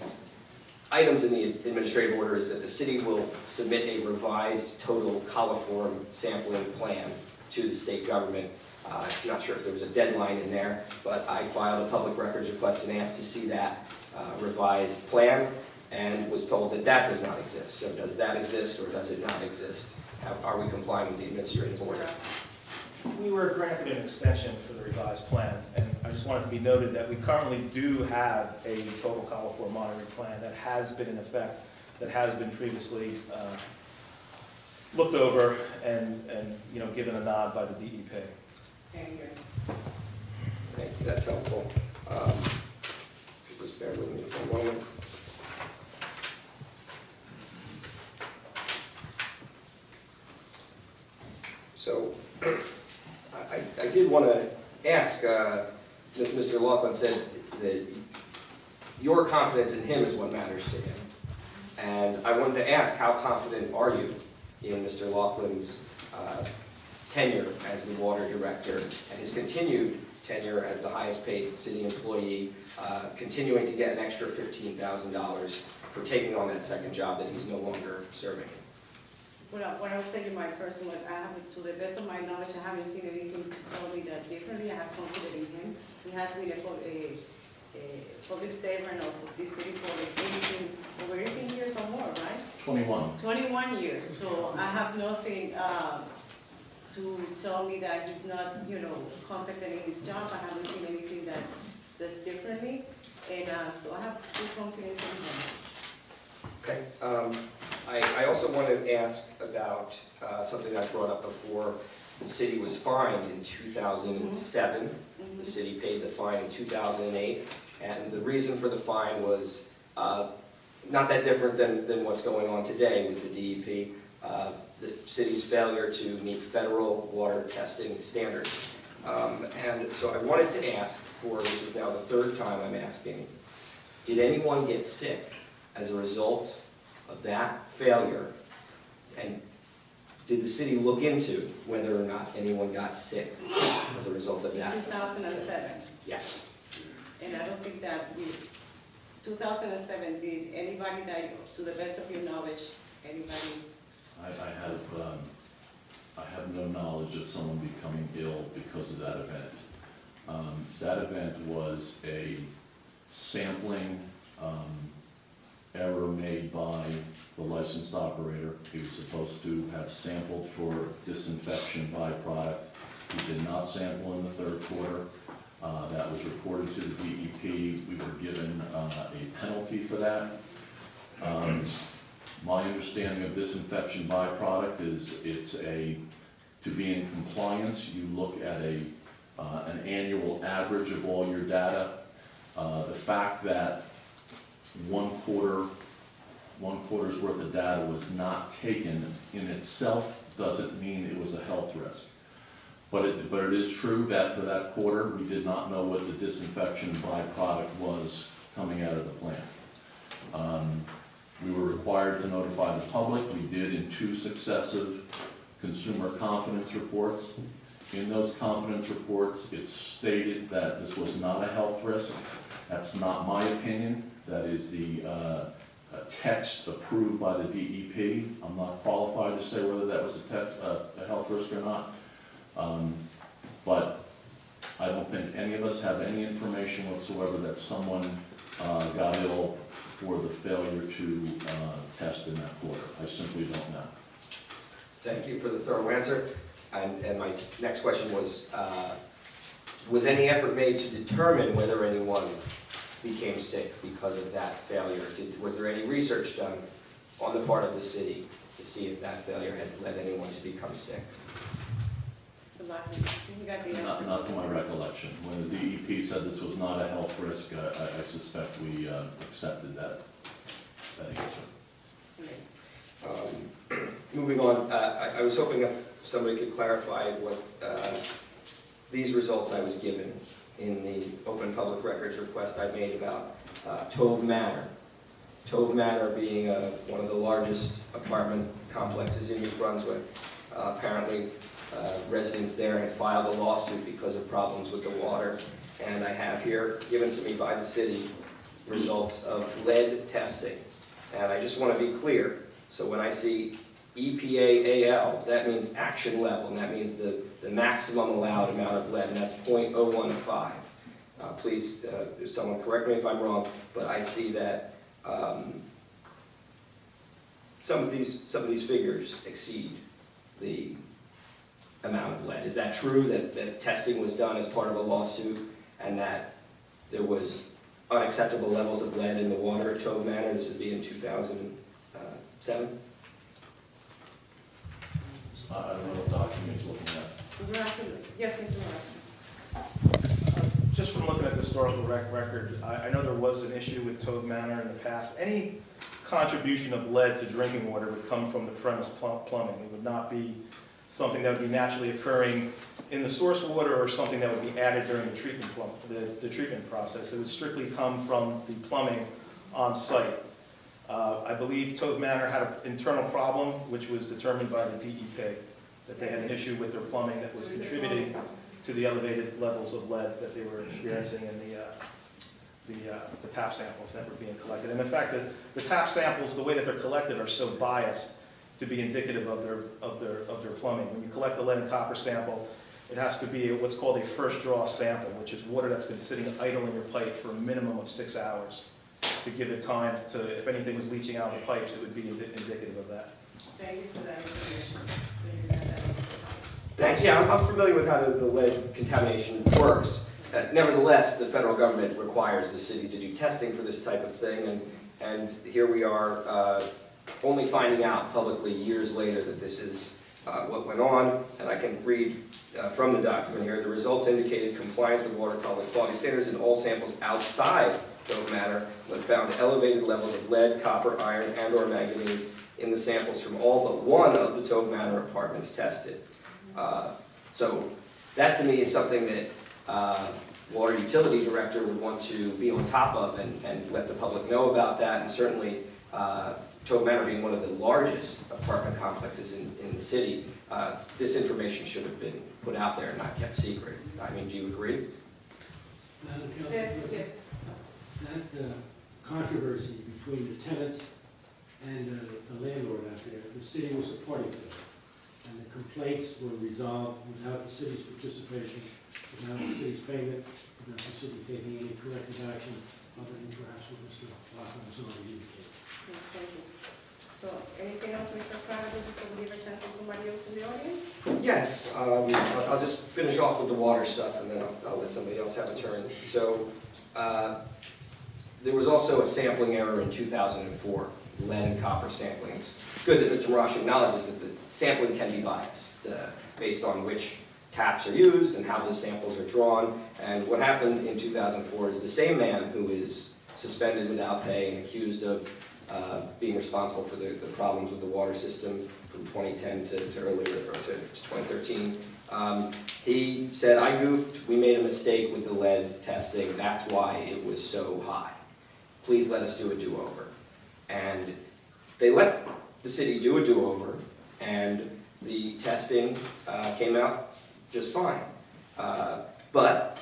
items in the administrative order is that the city will submit a revised total coliform sampling plan to the state government. I'm not sure if there was a deadline in there, but I filed a public records request and asked to see that revised plan, and was told that that does not exist. So does that exist or does it not exist? Are we complying with the administrative order? We were granted an extension for the revised plan, and I just wanted to be noted that we currently do have a total coliform monitoring plan that has been in effect, that has been previously looked over and given a nod by the DEP. Thank you. Thank you, that's helpful. Just bear with me for a moment. So, I did want to ask, Mr. Laughlin said that your confidence in him is what matters to him. And I wanted to ask, how confident are you in Mr. Laughlin's tenure as the water director and his continued tenure as the highest paid city employee, continuing to get an extra $15,000 for taking on that second job that he's no longer serving? What I will tell you, my personal, to the best of my knowledge, I haven't seen anything to tell me that differently. I have confidence in him. He has been a public servant of this city for over 18 years or more, right? 21. 21 years. So I have nothing to tell me that he's not, competent in his job. I haven't seen anything that says differently. And so I have full confidence in him. Okay. I also wanted to ask about something I brought up before. The city was fined in 2007. The city paid the fine in 2008. And the reason for the fine was not that different than what's going on today with the DEP. The city's failure to meet federal water testing standards. And so I wanted to ask, this is now the third time I'm asking, did anyone get sick as a result of that failure? And did the city look into whether or not anyone got sick as a result of that? 2007. Yes. And I don't think that 2007, did anybody that, to the best of your knowledge, anybody? I have no knowledge of someone becoming ill because of that event. That event was a sampling error made by the licensed operator. He was supposed to have sampled for disinfection byproduct. He did not sample in the third quarter. That was reported to the DEP. We were given a penalty for that. My understanding of disinfection byproduct is to be in compliance, you look at an annual average of all your data. The fact that one quarter's worth of data was not taken in itself doesn't mean it was a health risk. But it is true that for that quarter, we did not know what the disinfection byproduct was coming out of the plant. We were required to notify the public. We did in 2 successive consumer confidence reports. In those confidence reports, it's stated that this was not a health risk. That's not my opinion. That is the text approved by the DEP. I'm not qualified to say whether that was a health risk or not. But I don't think any of us have any information whatsoever that someone got ill for the failure to test in that quarter. I simply don't know. Thank you for the thorough answer. And my next question was any effort made to determine whether anyone became sick because of that failure? Was there any research done on the part of the city to see if that failure had led anyone to become sick? So you got the answer. Not to my recollection. When the DEP said this was not a health risk, I suspect we accepted that answer. Okay. Moving on, I was hoping somebody could clarify what these results I was given in the open public records request I made about Tove Manor. Tove Manor being one of the largest apartment complexes in New Brunswick. Apparently, residents there had filed a lawsuit because of problems with the water. And I have here, given to me by the city, results of lead testing. And I just want to be clear. So when I see EPA AL, that means action level, and that means the maximum allowed amount of lead, and that's 0.015. Please, someone correct me if I'm wrong, but I see that some of these figures exceed the amount of lead. Is that true, that testing was done as part of a lawsuit, and that there was unacceptable levels of lead in the water at Tove Manor? This would be in 2007? I don't know what document you're looking at. We're not to, yes, Mr. Morrison. Just from looking at the historical record, I know there was an issue with Tove Manor in the past. Any contribution of lead to drinking water would come from the premise plumbing. It would not be something that would be naturally occurring in the source water or something that would be added during the treatment process. It would strictly come from the plumbing on site. I believe Tove Manor had an internal problem, which was determined by the DEP, that they had an issue with their plumbing that was contributing to the elevated levels of lead that they were experiencing in the tap samples that were being collected. And the fact that the tap samples, the way that they're collected, are so biased to be indicative of their plumbing. When you collect the lead and copper sample, it has to be what's called a first draw sample, which is water that's been sitting idle in your pipe for a minimum of 6 hours to give it time to, if anything was leaching out of the pipes, it would be indicative of that. Thank you for that information. So you got that. Thanks. Yeah, I'm familiar with how the lead contamination works. Nevertheless, the federal government requires the city to do testing for this type of thing, and here we are only finding out publicly years later that this is what went on. And I can read from the document here. The results indicated compliance with water quality standards in all samples outside Tove Manor, but found elevated levels of lead, copper, iron, and/or manganese in the samples from all but one of the Tove Manor apartments tested. So that to me is something that water utility director would want to be on top of and let the public know about that. And certainly Tove Manor being one of the largest apartment complexes in the city, this information should have been put out there and not kept secret. I mean, do you agree? Madam Yes, Council, yes. that controversy between the tenants and the landlord out there, the city was a party to it. And the complaints were resolved without the city's participation, without the city's payment, without the city taking any corrective action, other than perhaps what Mr. Loughlin has already indicated. Thank you. So, anything else, Mr. Crowder, before we give a chance to somebody else in the audience? Yes, I'll just finish off with the water stuff and then I'll let somebody else have a turn. So there was also a sampling error in 2004, lead and copper samplings. Good that Mr. Marash acknowledges that the sampling can be biased based on which taps are used and how those samples are drawn. And what happened in 2004 is the same man who is suspended without pay and accused of being responsible for the problems with the water system from 2010 to earlier, or to 2013. He said, I goofed, we made a mistake with the lead testing, that's why it was so high. Please let us do a do-over. And they let the city do a do-over, and the testing came out just fine. But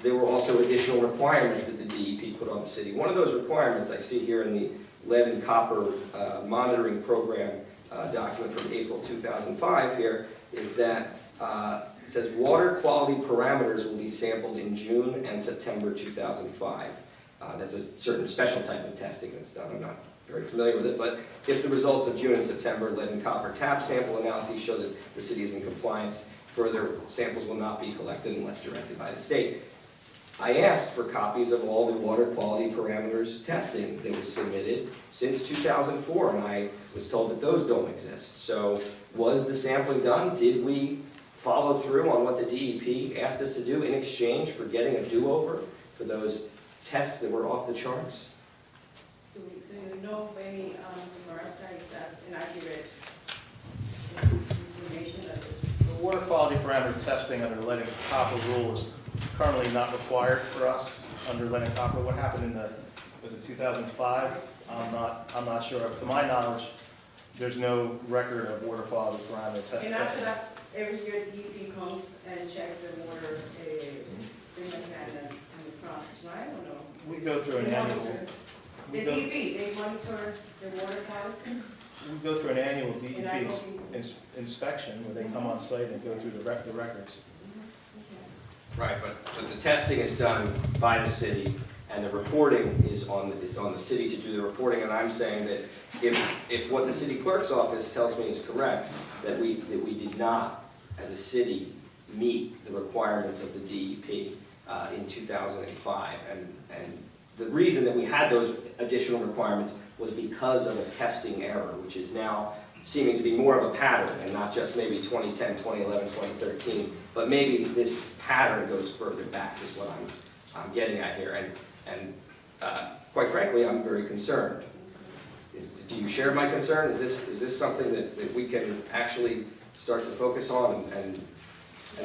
there were also additional requirements that the DEP put on the city. One of those requirements I see here in the lead and copper monitoring program document from April 2005 here is that it says water quality parameters will be sampled in June and September 2005. That's a certain special type of testing that's done. I'm not very familiar with it, but if the results of June and September lead and copper tap sample analyses show that the city is in compliance, further samples will not be collected unless directed by the state. I asked for copies of all the water quality parameters testing that was submitted since 2004, and I was told that those don't exist. So was the sampling done? Did we follow through on what the DEP asked us to do in exchange for getting a do-over for those tests that were off the charts? Do you know of any, Mr. Morris, that's inaccurate information that parameter testing under the lead and copper rule is currently not required for us under lead and copper. What happened in was it 2005? I'm not sure. To my knowledge, there's no record of water quality parameter And after testing. that, every year DEP comes and checks the water, treatment plant and the process, right, or no? We go through an They annual, monitor. we The go, DEP, they monitor the water quality. we go through an annual And I DEP hope you- inspection where they come on site and go through the records. Right, but the testing is done by the city, and the reporting is on the city to do the reporting, and I'm saying that if what the city clerk's office tells me is correct, that we did not, as a city, meet the requirements of the DEP in 2005, and the reason that we had those additional requirements was because of a testing error, which is now seeming to be more of a pattern, and not just maybe 2010, 2011, 2013, but maybe this pattern goes further back is what I'm getting at here, and quite frankly, I'm very concerned. Do you share my concern? Is this something that we can actually start to focus on and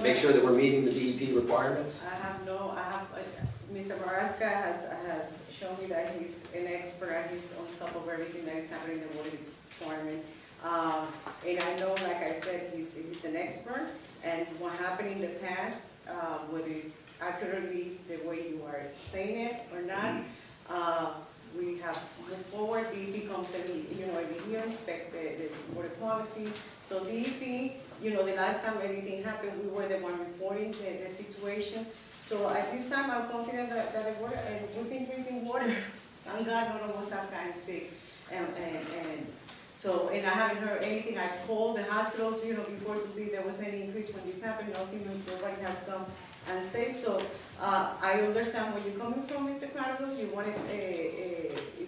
make sure that we're meeting the DEP requirements? Mr. Maraska has shown me that he's an expert and he's on top of everything that is happening in the water department. And I know, like I said, he's an expert, and what happened in the past, whether it's accurately the way you are saying it or not, we have moved forward. DEP comes every year, inspect the water quality. So DEP, the last time anything happened, we were the one reporting the situation. So at this time, I'm confident that the water, we've been drinking water. Thank God, none of us have gotten sick. And I haven't heard anything. I called the hospitals, before to see if there was any increase when this happened. Nobody has come and say so. I understand where you're coming from, Mr. Carnival. You want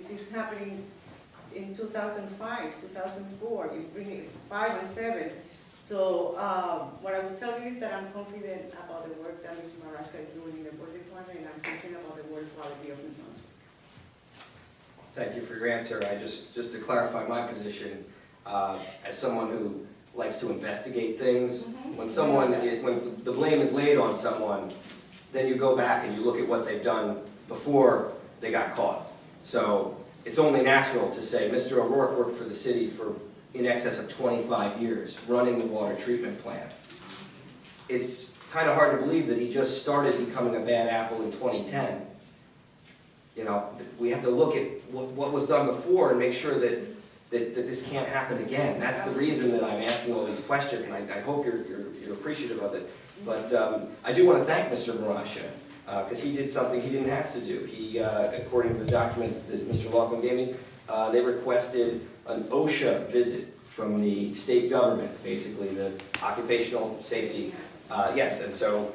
this happening in 2005, 2004. You bring it 5 and 7. So what I will tell you is that I'm confident about the work that Mr. Maraska is doing in the water department, and I'm confident about the water quality of New Brunswick. Thank you for your answer. Just to clarify my position, as someone who likes to investigate things, when the blame is laid on someone, then you go back and you look at what they've done before they got caught. So it's only natural to say Mr. O'Rourke worked for the city for in excess of 25 years, running the water treatment plant. It's kind of hard to believe that he just started becoming a bad apple in 2010. We have to look at what was done before and make sure that this can't happen again. That's the reason that I'm asking all these questions, and I hope you're appreciative of it. But I do want to thank Mr. Marasha, because he did something he didn't have to do. He, according to the document that Mr. Laughlin gave me, they requested an OSHA visit from the state government, basically the occupational safety. Yes, and so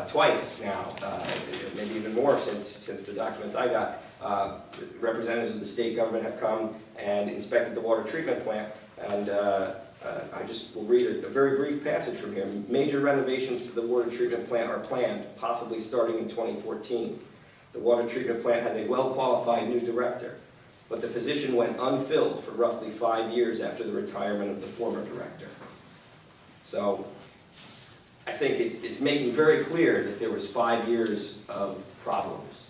twice now, maybe even more since the documents I got, representatives of the state government have come and inspected the water treatment plant. And I just will read a very brief passage from here. Major renovations to the water treatment plant are planned, possibly starting in 2014. The water treatment plant has a well-qualified new director, but the position went unfilled for roughly 5 years after the retirement of the former director. So I think it's making very clear that there was 5 years of problems.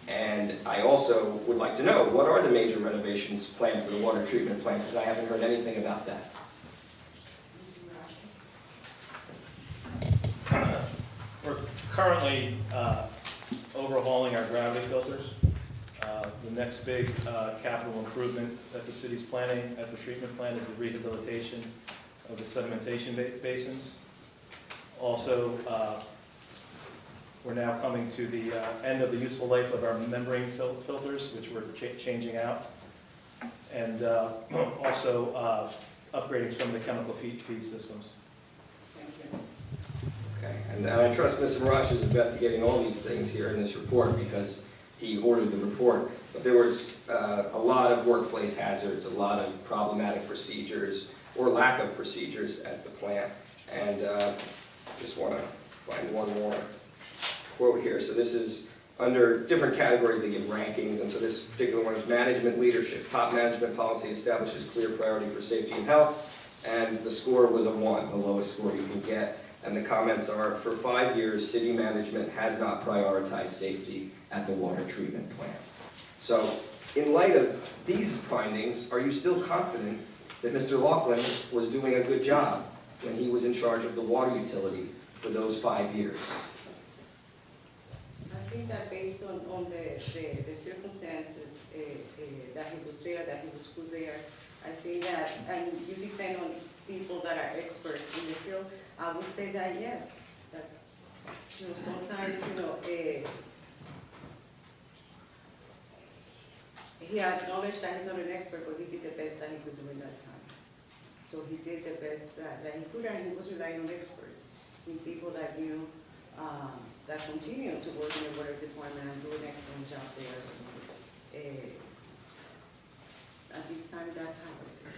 And I also would like to know, what are the major renovations planned for the water treatment plant? Because I haven't heard anything about that. We're currently overhauling our gravity filters. The next big capital improvement that the city's planning at the treatment plant is the rehabilitation of the sedimentation basins. Also, we're now coming to the end of the useful life of our membrane filters, which we're changing out. And also upgrading some of the chemical feed systems. Thank you. Okay, and I trust Mr. Marash is investigating all these things here in this report because he ordered the report. But there was a lot of workplace hazards, a lot of problematic procedures, or lack of procedures at the plant. And just want to find one more quote here. So this is under different categories, they give rankings, and so this particular one is management leadership. Top management policy establishes clear priority for safety and health. and the score was a 1, the lowest score you can get. And the comments are, for 5 years, city management has not prioritized safety at the water treatment plant. So, in light of these findings, are you still confident that Mr. Laughlin was doing a good job when he was in charge of the water utility for those 5 years? I think that based on the circumstances that he was there, that he was put there, I think that, and you depend on people that are experts in the field, I would say that yes, that, sometimes, he acknowledged that he's not an expert, but he did the best that he could do in that time. So he did the best that he could, and he was relying on experts, in people that knew, that continue to work in the water department and do an excellent job there. So, at this time, that's how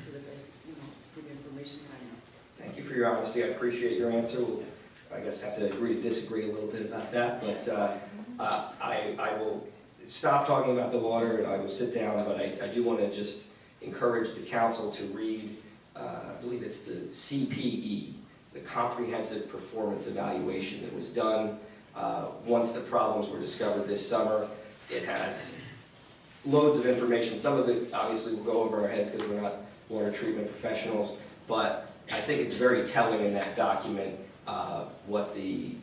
to the best, with the information I know. Thank you for your honesty. I appreciate your answer. We'll, I guess, have to agree to disagree a little bit about that, but I will stop talking about the water and I will sit down, but I do want to just encourage the council to read, I believe it's the CPE, the Comprehensive Performance Evaluation that was done once the problems were discovered this summer. It has loads of information. Some of it obviously will go over our heads because we're not water treatment professionals, but I think it's very telling in that document what the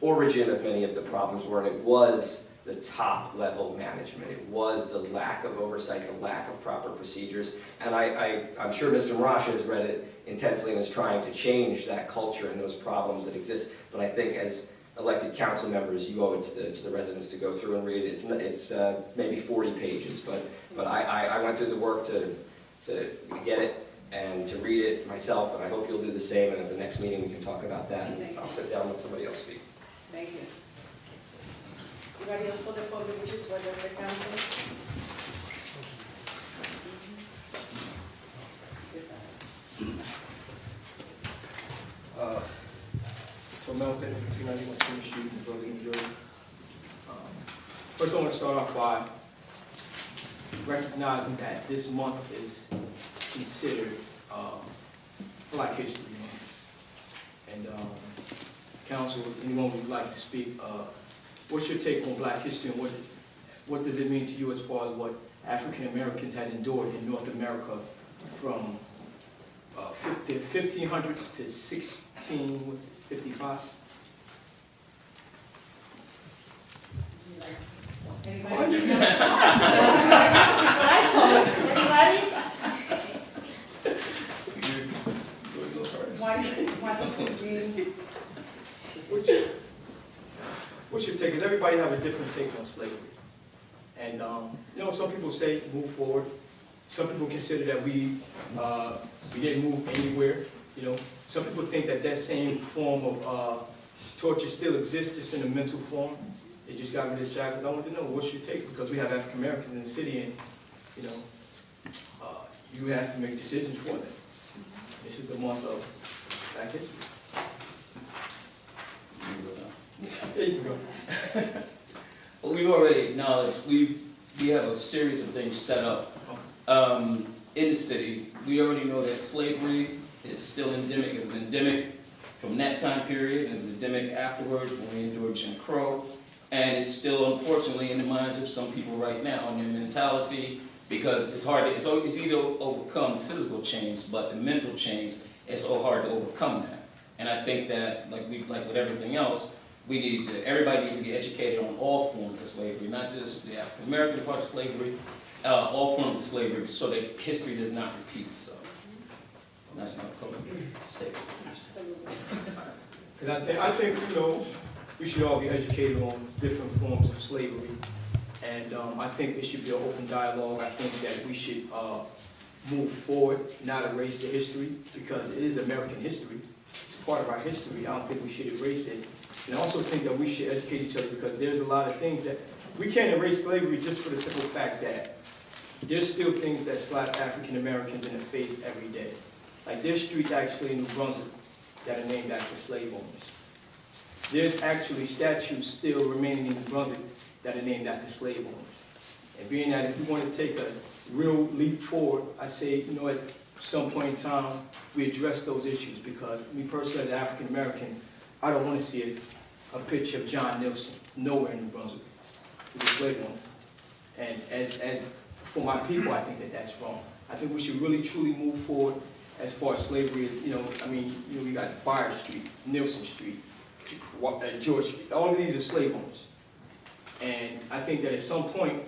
origin of many of the problems were, and it was the top level management. It was the lack of oversight, the lack of proper procedures, and I'm sure Mr. Marash has read it intensely and is trying to change that culture and those problems that exist, but I think as elected council members, you owe it to the residents to go through and read it. It's maybe 40 pages, but I went through the work to get it and to read it myself, and I hope you'll do the same, and at the next meeting we can talk about that, and I'll sit down and let somebody else speak. Thank you. Anybody else for the public wishes to address the council? Yes, sir. So Melvin, 291 Spring Street, in Brooklyn, New Jersey. First I want to start off by recognizing that this month is considered Black History Month. And council, anyone who would like to speak, what's your take on Black history and what does it mean to you as far as what African Americans had endured in North America from the 1500s to 1655? Anybody? Anybody? What does it mean? What's your take? Because everybody have a different take on slavery. And, some people say move forward. Some people consider that we didn't move anywhere. Some people think that same form of torture still exists, just in a mental form. They just got rid of shackles. I want to know, what's your take? Because we have African Americans in the city, and you have to make decisions for them. This is the month of Black History. There you go. Well, we've already acknowledged, we have a series of things set up in the city. We already know that slavery is still endemic. It was endemic from that time period. It was endemic afterwards when we endured Jim Crow. And it's still, unfortunately, in the minds of some people right now, in their mentality, because it's hard to, it's either overcome physical change, but the mental change, it's so hard to overcome that. And I think that, like with everything else, everybody needs to be educated on all forms of slavery, not just the African American part of slavery, all forms of slavery, so that history does not repeat itself. And that's my public statement. Absolutely. And I think we should all be educated on different forms of slavery. And I think it should be an open dialogue. I think that we should move forward, not erase the history, because it is American history. It's part of our history. I don't think we should erase it. And I also think that we should educate each other, because there's a lot of things that we can't erase slavery just for the simple fact that there's still things that slap African Americans in the face every day. Like there's streets actually in New Brunswick that are named after slave owners. There's actually statues still remaining in New Brunswick that are named after slave owners. And being that if you want to take a real leap forward, I say, some point in time, we address those issues, because me personally, as an African American, I don't want to see a picture of John Nelson nowhere in New Brunswick with a slave owner. And as for my people, I think that that's wrong. I think we should really truly move forward as far as slavery is, we got Byard Street, Nelson Street, George Street, all of these are slave owners. And I think that at some point,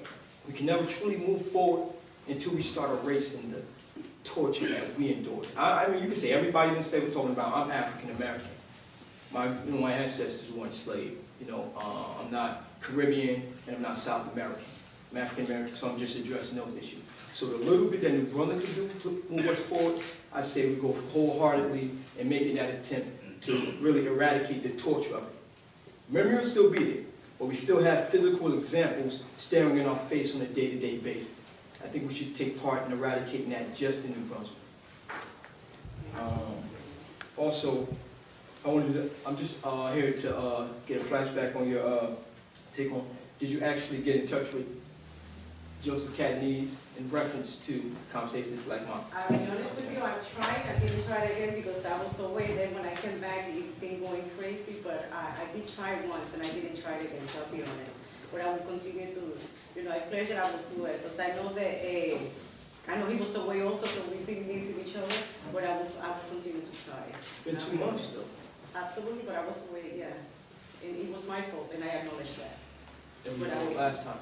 we can never truly move forward until we start erasing the torture that we endured. I mean, you can say everybody in the state we're talking about, I'm African American. My ancestors weren't enslaved. I'm not Caribbean and I'm not South American. I'm African American, so I'm just addressing those issues. So the little bit that New Brunswick can do to move us forward, I say we go wholeheartedly in making that attempt to really eradicate the torture of it. Memory will still be there, but we still have physical examples staring in our face on a day-to-day basis. I think we should take part in eradicating that just in New Brunswick. Also, I'm just here to get a flashback on your take on, did you actually get in touch with Joseph Cadnese in reference to conversations like mine? I'll be honest with you, I tried, I didn't try it again because I was away. Then when I came back, it's been going crazy, but I did try it once and I didn't try it again, so I'll be honest. But I will continue to, a pleasure I will do it, because I know that, I know he was away also, so we've been missing each other, but I will continue to try it. It's been 2 months though. Absolutely, but I was away, yeah. And it was my fault, and I acknowledge that. And we did last time.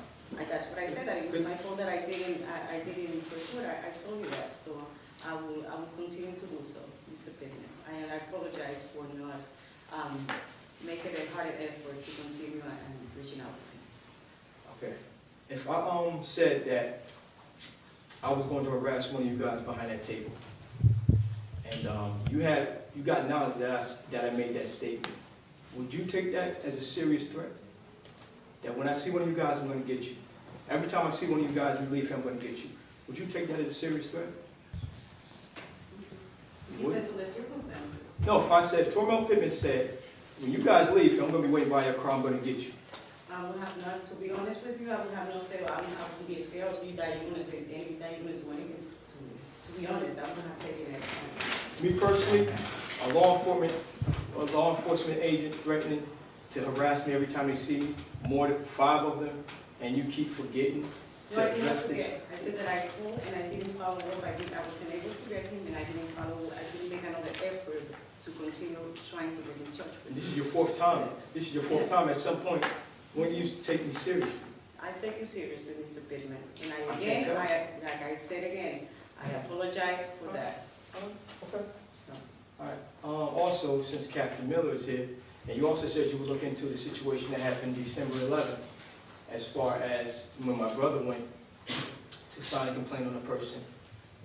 That's what I said, that it was my fault that I didn't pursue it. I told you that, so I will continue to do so, Mr. Pittman. And I apologize for not making a hard effort to continue and reaching out to him. Okay. If I said that I was going to harass one of you guys behind that table, and you got knowledge that I made that statement, would you take that as a serious threat? That when I see one of you guys, I'm going to get you. Every time I see one of you guys, you leave, I'm going to get you. Would you take that as a serious threat? Depends on the circumstances. No, if Tormel Pittman said, when you guys leave, I'm going to be waiting by your car, I'm going to get you. I would have not, to be honest with you, I would have no say, I would be scared of you that you're going to say anything, that you're going to do anything. To be honest, I would not have taken it as. Me personally, a law enforcement agent threatening to harass me every time they see me, more than 5 of them, and you keep forgetting No, I to did not address this. forget. I said that I called and I didn't follow up. I wasn't able to get him and I didn't make another effort to continue trying to get in touch with him. And this is your 4th time. This is your 4th time. At some point, when you take me seriously. I take you seriously, Mr. Pittman. And I can tell. like I said again, I apologize for that. Okay. All right. Also, since Captain Miller is here, and you also said you would look into the situation that happened December 11th, as far as when my brother went to sign a complaint on a person,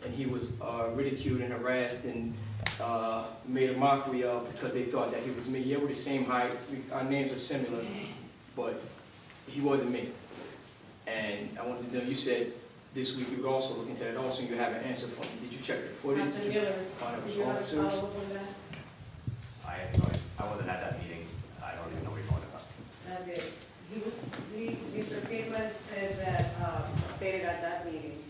and he was ridiculed and harassed and made a mockery of because they thought that he was me. Yeah, we're the same height, our names are similar, but he wasn't me. And I wanted to know, you said this week you would also look into that also, and you have an answer for me. Did you check the footage? Captain Miller, Find out do which you have a officers? follow-up on that? I wasn't at that meeting. I don't even know what you're talking about. Okay. Mr. Pittman said that, stated at that meeting,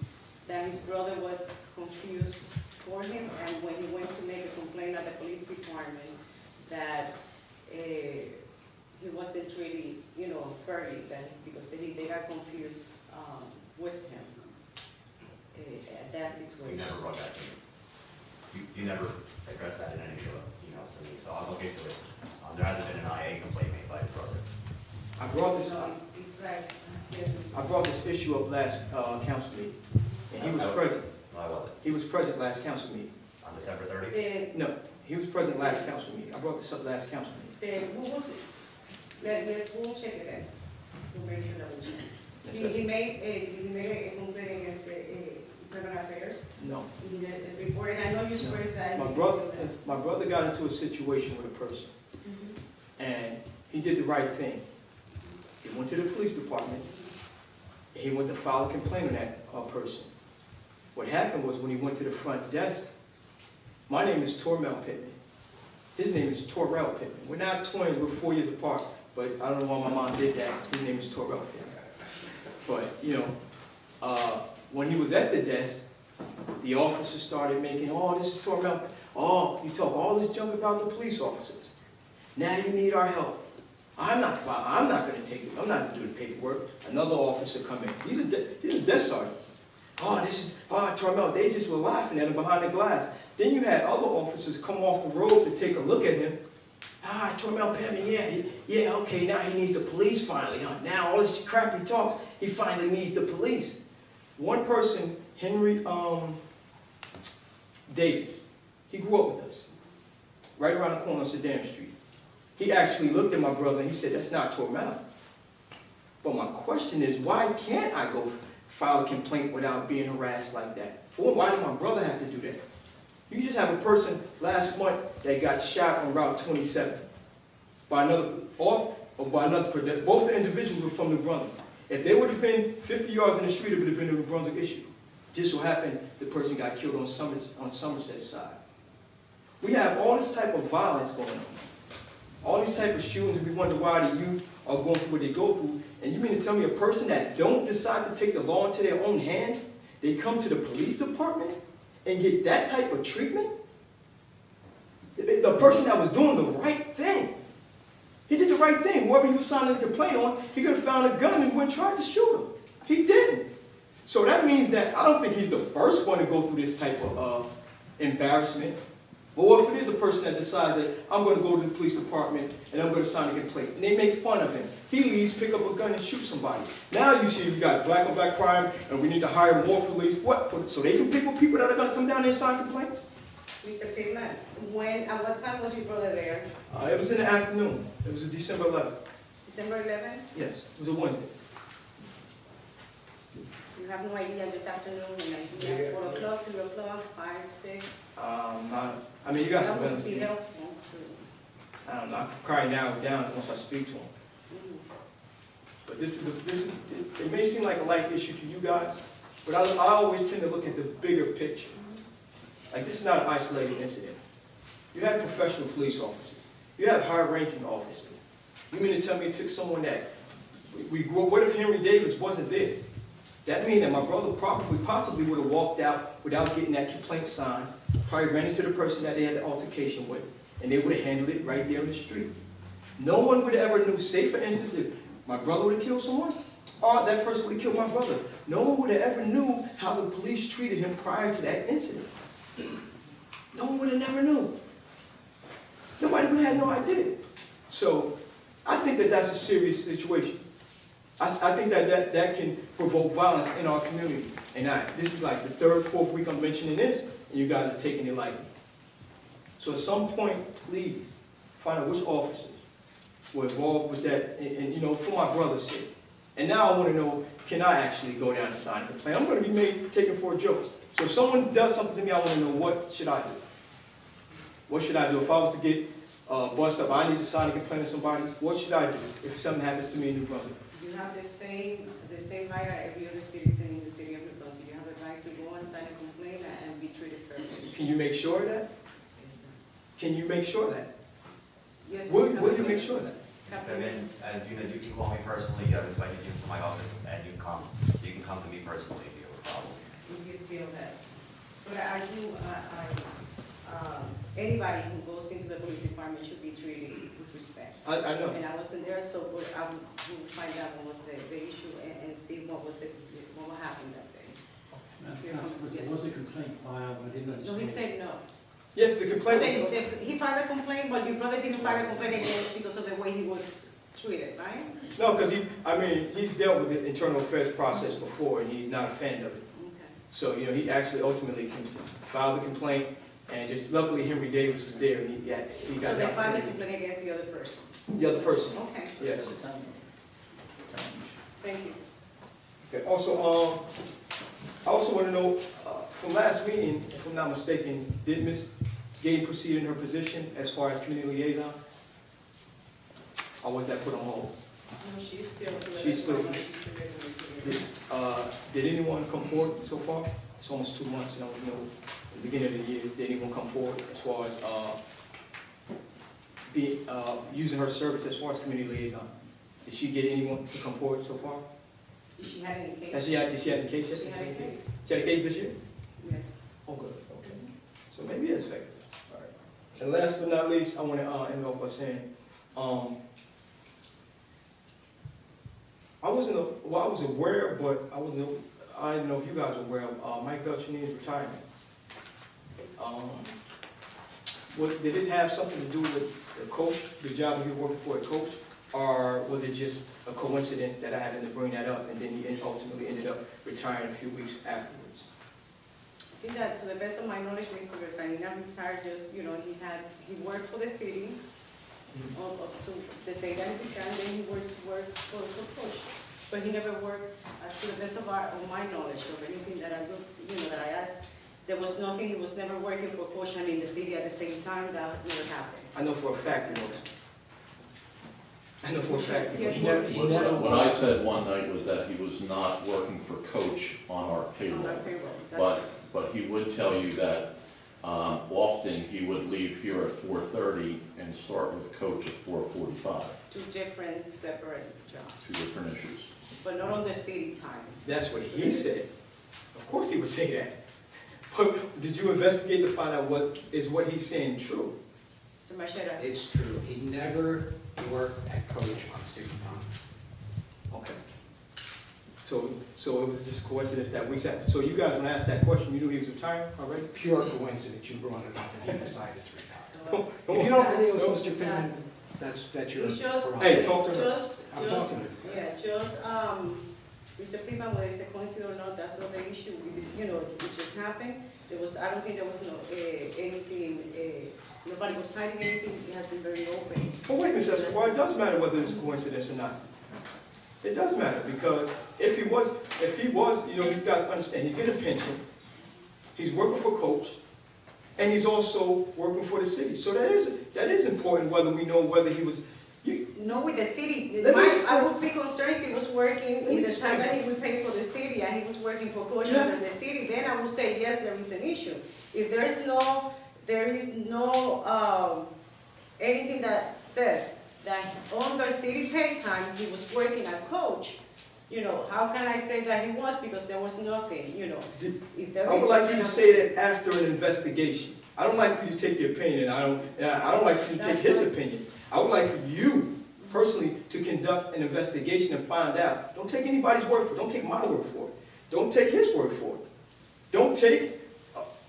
that his brother was confused for him, and when he went to make a complaint at the police department, that he wasn't really, fairly, because they got confused with him at that You situation. never brought that to me. You never addressed that in any of your emails to me, so I'll look into it. There hasn't been an IA complaint made by his brother. I brought this. No, it's like, yes, Mr. I brought this issue up last council meeting, and he was present. No, I wasn't. He was present last council meeting. On December 30th? The, No, he was present last council meeting. I brought this up last council meeting. we'll check it out, to make sure that we check. Yes, He made a complaint against Internal Affairs. No. He did a report, and I know you expressed that. My brother got into a situation with a person, Mhm. and he did the right thing. He went to the police department, and he went to file a complaint on that person. What happened was when he went to the front desk, my name is Tormel Pittman. His name is Torrell Pittman. We're not twins, we're 4 years apart, but I don't know why my mom did that. His name is Torrell Pittman. But, when he was at the desk, The officers started making, oh, this is Tormel. Oh, you talk all this junk about the police officers. Now you need our help. I'm not going to take it. I'm not doing paperwork. Another officer come in. These are desk sergeants. Tormel, they just were laughing at him behind the glass. Then you had other officers come off the road to take a look at him. Tormel Pevin, yeah, okay, now he needs the police finally, huh? Now all this crap he talks, he finally needs the police. One person, Henry Davis, he grew up with us, right around the corner of Sedan Street. He actually looked at my brother and he said, that's not Tormel. But my question is, why can't I go file a complaint without being harassed like that? For one, why did my brother have to do that? You just have a person last month that got shot on Route 27 by another, both the individuals were from New Brunswick. If they would have been 50 yards in the street, it would have been a New Brunswick issue. Just so happened the person got killed on Somerset side. We have all this type of violence going on. All these type of shootings, and we wonder why the youth are going through what they go through. And you mean to tell me a person that don't decide to take the law into their own hands, they come to the police department and get that type of treatment? The person that was doing the right thing. He did the right thing. Whoever he was signing a complaint on, he could have found a gun and went and tried to shoot him. He didn't. So that means that I don't think he's the first one to go through this type of embarrassment. Or if it is a person that decides that I'm going to go to the police department and I'm going to sign a complaint, and they make fun of him, he leaves, pick up a gun and shoot somebody. Now you see you got black on black crime, and we need to hire more police. What? So they can pick up people that are going to come down there and sign complaints? Mr. Pittman, at what time was your brother there? It was in the afternoon. It was December 11th. December 11th? Yes, it was a Wednesday. You have no idea this afternoon, an idea, 4 o'clock, 3 o'clock, 5, 6? I mean, you got some That would evidence. be helpful too. I don't know. I could probably narrow it down once I speak to him. Mhm. But it may seem like a light issue to you guys, but I always tend to look at the bigger picture. Like, this is not an isolated incident. You have professional police officers. You have high-ranking officers. You mean to tell me it took someone that we grew up, what if Henry Davis wasn't there? That means that my brother possibly would have walked out without getting that complaint signed, probably ran into the person that they had the altercation with, and they would have handled it right there in the street. No one would have ever knew, say for instance, if my brother would have killed someone, or that person would have killed my brother. No one would have ever knew how the police treated him prior to that incident. No one would have never knew. Nobody would have had no idea. So I think that that's a serious situation. I think that can provoke violence in our community. And this is like the third, fourth week I'm mentioning this, and you guys are taking it lightly. So at some point, please, find out which officers were involved with that, and you know, for my brother's sake. And now I want to know, can I actually go down and sign a complaint? I'm going to be taken for a joke. So if someone does something to me, I want to know, what should I do? What should I do? If I was to get bust up, I need to sign a complaint to somebody, what should I do if something happens to me in New Brunswick? You have the same right as every other citizen in the city of New Brunswick. You have the right to go and sign a complaint and be treated fairly. Can you make sure of that? Can you make sure of that? Yes. Will you make sure of that? Captain. You can call me personally, I've invited you to my office, and you can come to me personally if you have a problem. If you feel that. But anybody who goes into the police department should be treated with respect. I know. And I wasn't there, so I will find out what was the issue and see what happened that day. There was a complaint filed, I didn't No, understand. he said no. Yes, the complaint was... He filed a complaint, but your brother didn't file a complaint against because of the way he was treated, right? No, because he's dealt with the internal affairs process before, and he's not a fan of it. Okay. So, you know, he actually ultimately filed the complaint, and just luckily Henry Davis was there, and he got So the they filed a opportunity. complaint against the other person? The other person, Okay, yes. thank you. Okay, also, I also want to know, from last meeting, if I'm not mistaken, did Ms. Gaten proceed in her position as far as community liaison? Or was that put on hold? No, she's still. She's still- Did anyone come forward so far? It's almost 2 months, you know, at the beginning of the year, did anyone come forward as far as using her service as far as community liaison? Did she get anyone to come forward so far? Did she have any cases? Did she have a case yet? She had a case, She had a case this year? yes. Maybe it's fake. All right. And last but not least, I want to end off by saying, I was aware, but I didn't know if you guys were aware of Mike Beltranini's retirement. Did it have something to do with the coach, the job he was working for as coach, or was it just a coincidence that I happened to bring that up and then he ultimately ended up retiring a few weeks afterwards? I think that, to the best of my knowledge, Mr. Beltranina retired just, he worked for the city up to the day that he retired, and then he worked for coach. But he never worked, to the best of my knowledge, of anything that I looked, that I asked. There was nothing, he was never working for coach and in the city at the same time. That never happened. I know for a fact he was. I know for a fact he was. What I said one night was that he was not working for coach on our payroll. On our payroll, that's what I said. But he would tell you that often he would leave here at 4:30 and start with coach at 4:45. Two different separate jobs, Two different issues. but not on the city time. That's what he said. Of course he would say that. But did you investigate to find out what he's saying true? So Macheta, It's true, he never worked at coach on city time. Okay. So it was just coincidence that we said, so you guys, when I asked that question, you knew he was retiring already? Pure coincidence, you brought it up and he decided to retire. so, If you don't believe us, Yes. Mr. Pittman, that's your You just- prerogative. Hey, talk to her. I'm talking to her. Mr. Pittman, whether it's a coincidence or not, that's not the issue. It just happened. I don't think there was anything, nobody was hiding anything. It has been very open. But wait a second, well, it does matter whether it's a coincidence or not. It does matter, because if he was, he's got to understand, he's getting a pension, he's working for coach, and he's also working for the city. So that is important, whether we know whether he was, No, with the city, Let me I explain. would be concerned if he was working Let me in the time that explain he would pay for the city and he was working for coach Yeah. under the city, then I would say, yes, there is an issue. If there is no, anything that says that under city pay time, he was working at coach, how can I say that he was, because there was nothing, if there is. I would like you to say that after an investigation. I don't like for you to take your opinion, I don't like for you to take his opinion. I would like for you personally to conduct an investigation and find out. Don't take anybody's word for it. Don't take my word for it. Don't take his word for it. Don't take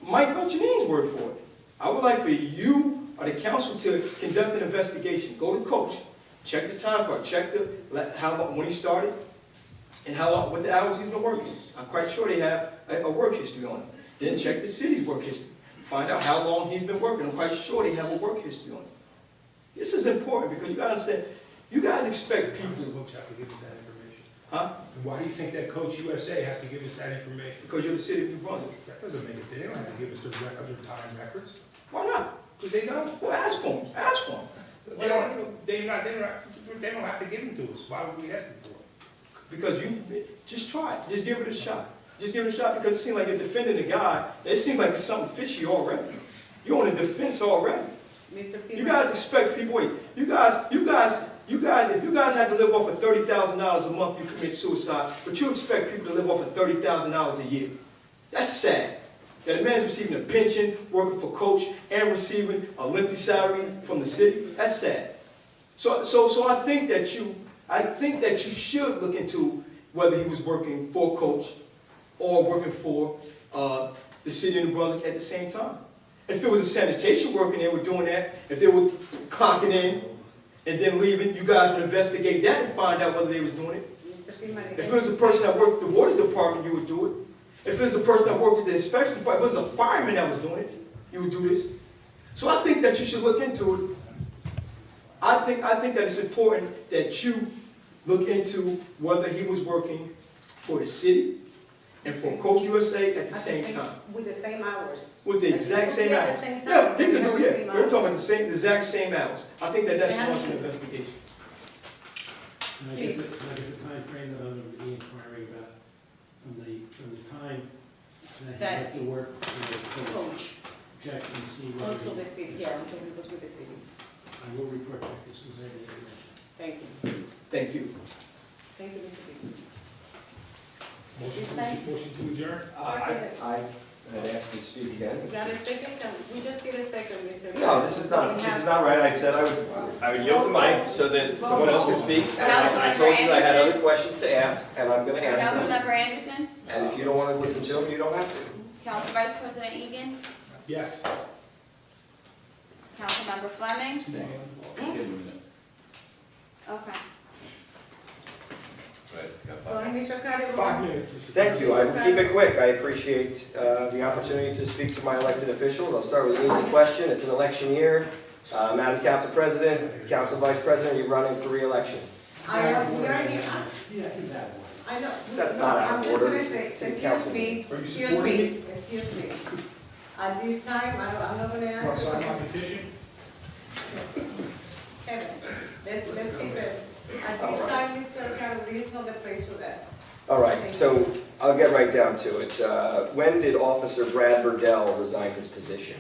Mike Beltranini's word for it. I would like for you or the council to conduct an investigation. Go to coach, check the time card, check how long, when he started, and what the hours he's been working. I'm quite sure they have a work history on it. Then check the city's work history. Find out how long he's been working. I'm quite sure they have a work history on it. This is important because you gotta understand, you guys expect Coach people, have to give us that information. huh? And why do you think that Coach USA has to give us that information? Because you're the city of New Brunswick. That doesn't make it, they don't have to give us the other time records. Why not? Because they don't. Well, ask for them, ask for them. They don't have to give them to us. Why would we ask them for it? Because you, just try it, just give it a shot. Just give it a shot because it seems like you're defending the guy. It seems like it's something fishy already. You're on the defense already. Mr. You guys expect people, wait, if you guys had to live off of $30,000 a month, you commit suicide, but you expect people to live off of $30,000 a year. That's sad. That a man's receiving a pension, working for coach, and receiving a lengthy salary from the city. That's sad. So I think that you should look into whether he was working for coach or working for the city of New Brunswick at the same time. If it was a sanitation worker and they were doing that, if they were clocking in and then leaving, you guys would investigate that and find out whether they was doing it. If it was a person that worked at the water department, you would do it. If it was a person that worked at the inspection department, if it was a fireman that was doing it, you would do this. So I think that you should look into it. I think that it's important that you look into whether he was working for the city and for Coach USA at the same time. With the same hours. With the exact same At the hours. same time. Yeah, he could do At the it. same We're talking about hours. the exact same hours. I think that They should have launch an to. investigation. Can I get the time frame that I'm going to be inquiring about from the time that he went to work for the coach? Coach, Check and see whether until the city, until he was with the city. I will report back as soon as I get information. Thank you. Thank you. Thank you, Mr. Pittman. Motion to adjourn? Sir, I and ask to speak again. You got a second? We just did a second, Mr. No, this is not right. I said I would yield the mic so that someone else could speak. And I told you I had other questions to ask, and I'm gonna ask them. Councilmember Anderson, And if you don't wanna listen to them, you don't have to. Council Vice President Egan, Yes. Councilmember Fleming. Give him a minute. Okay. Go ahead, Mr. Carter. 5 minutes, Mr. Thank you. I will keep it quick. I appreciate the opportunity to speak to my elected officials. I'll start with an easy question. It's an election year. Madam Council President, Council Vice President, you're running for re-election. I am, we already, Yeah, he's out of order. I know. That's No, not out I'm of just order. gonna This say, is city excuse council. me, Are you excuse supporting me, excuse me. At this time, I'm not gonna Want to answer. sign my petition? Kevin, let's keep it. At All this right. time, Mr. Carter, there is not the place for that. All right, so I'll get right down to it. When did Officer Brad Burdell resign his position?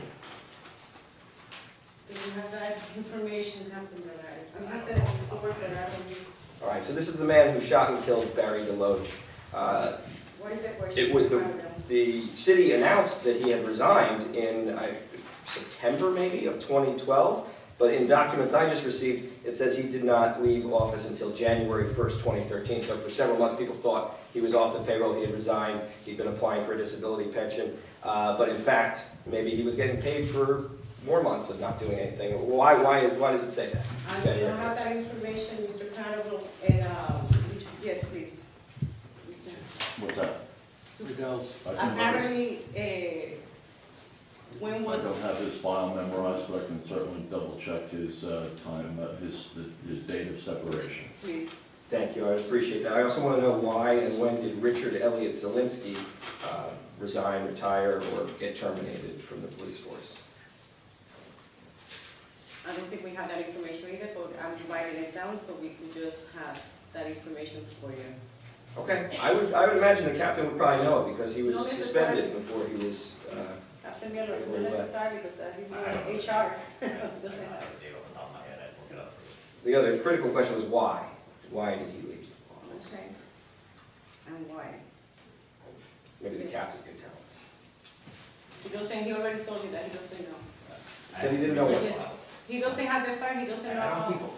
Do you have that information, Councilman? I'm not saying it before, but I don't. All right, so this is the man who shot and killed Barry DeLoach. What is the question? It was the city announced that he had resigned in September maybe of 2012, but in documents I just received, it says he did not leave office until January 1st, 2013. So for several months, people thought he was off the payroll, he had resigned, he'd been applying for a disability pension. But in fact, maybe he was getting paid for more months of not doing anything. Why does it say that? I don't have that information, Mr. Carter, and, yes, please. What's that? Burdell's. Apparently, when I was, don't have his file memorized, but I can certainly double check his time, his date of separation. please, Thank you, I appreciate that. I also want to know why and when did Richard Elliott Zielinski resign, retire, or get terminated from the police force? I don't think we have that information either, but I'm writing it down so we can just have that information for you. Okay, I would imagine the captain would probably know it because he was No, Mr. suspended before he was, Captain Miller, Before not you necessarily, because he's not HR. I don't Doesn't- have a date off the top of my head, I'd look it up for you. the other critical question was why? Why did he leave? Okay. And why? Maybe the captain could tell us. He doesn't, he already told you that, he doesn't know. Said he didn't know it. Yes. He doesn't have the file, he doesn't know.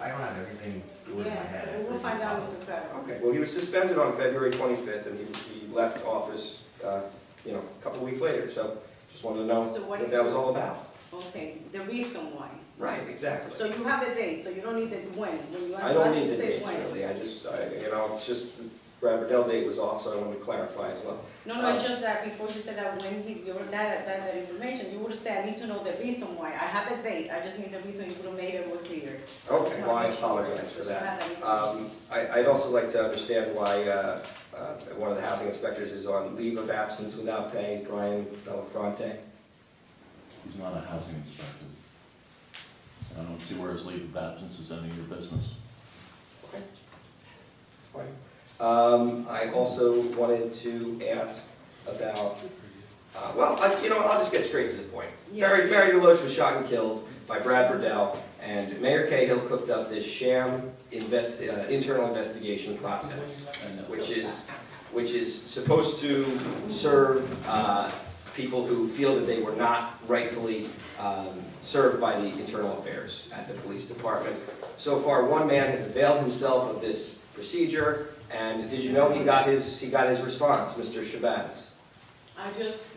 I don't have everything fluid in my Yeah, head. so we will find out, Mr. Carter. Okay, well, he was suspended on February 25th and he left office, a couple of weeks later. So just wanted to know So what what is- that was all about. Okay, the reason why. Right, exactly. So you have the date, so you don't need the when. When you I don't ask, need you the say dates when. really, it's just, Brad Burdell date was off, so I wanted to clarify as well. No, it's just that before you said that when he, you were that information, you would have said, I need to know the reason why. I have the date, I just need the reason, you would have made it more clear. Okay, well, I apologize for You that. have that information. I'd also like to understand why one of the housing inspectors is on leave of absence without pay, Brian Belafonte. He's not a housing inspector. I don't see where his leave of absence is any of your business. Okay. Fine. I also wanted to ask about, I'll just get straight to the point. Yes, Barry yes. DeLoach was shot and killed by Brad Burdell, and Mayor Cahill cooked up this sham internal investigation process, which is supposed to serve people who feel that they were not rightfully served by the internal affairs at the police department. So far, one man has availed himself of this procedure, and did you know he got his response, Mr. Shabazz? I just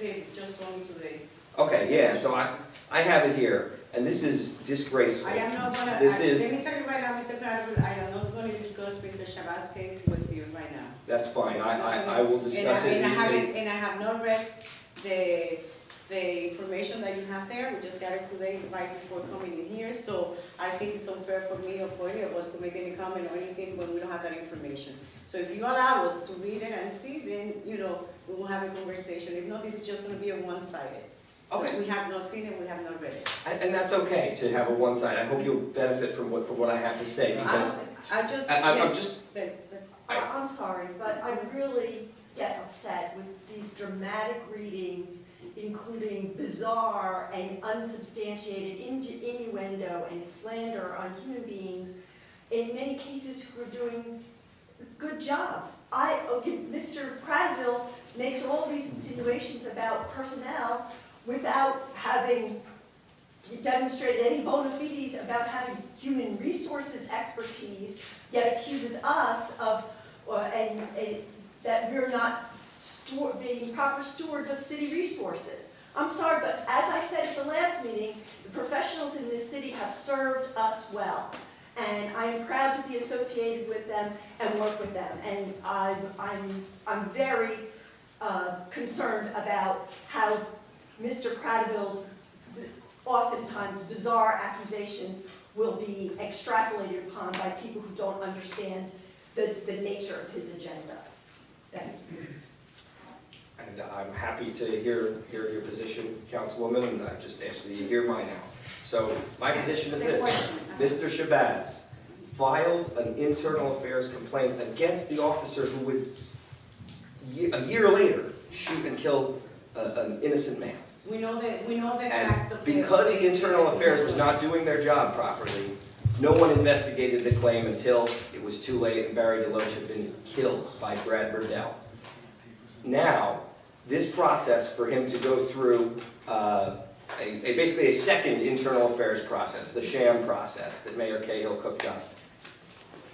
told me today. Okay, yeah, so I have it here, and this is disgraceful. I am not gonna, This let is- me tell you right now, Mr. Carter, I am not gonna discuss Mr. Shabazz case with you right now. That's fine, I will discuss it. And I have not read the information that you have there, we just got it today right before coming in here, so I think it's unfair for me or for any of us to make any comment or anything when we don't have that information. So if you allow us to read it and see, then, we will have a conversation. If not, this is just gonna be a one-sided. Okay. We have not seen it, we have not read it. And that's okay to have a one side. I hope you'll benefit from what I have to say, because I just, I'm yes, just- that's- I'm sorry, but I really get upset with these dramatic readings, including bizarre and unsubstantiated innuendo and slander on human beings, in many cases who are doing good jobs. Mr. Pradville makes all these insinuations about personnel without having demonstrated any bona fides about having human resources expertise, yet accuses us of, that we're not being proper stewards of city resources. I'm sorry, but as I said at the last meeting, the professionals in this city have served us well. And I am proud to be associated with them and work with them. And I'm very concerned about how Mr. Cradaville's oftentimes bizarre accusations will be extrapolated upon by people who don't understand the nature of his agenda. Thank you. And I'm happy to hear your position, Councilwoman, and I just asked you to hear mine now. So my position is this. Mr. Shabazz filed an internal affairs complaint against the officer who would, a year later, shoot and kill an innocent man. We know the And facts of because the internal affairs was not doing their job properly, no one investigated the claim until it was too late and Barry DeLoach had been killed by Brad Burdell. Now, this process for him to go through basically a second internal affairs process, the sham process that Mayor Cahill cooked up.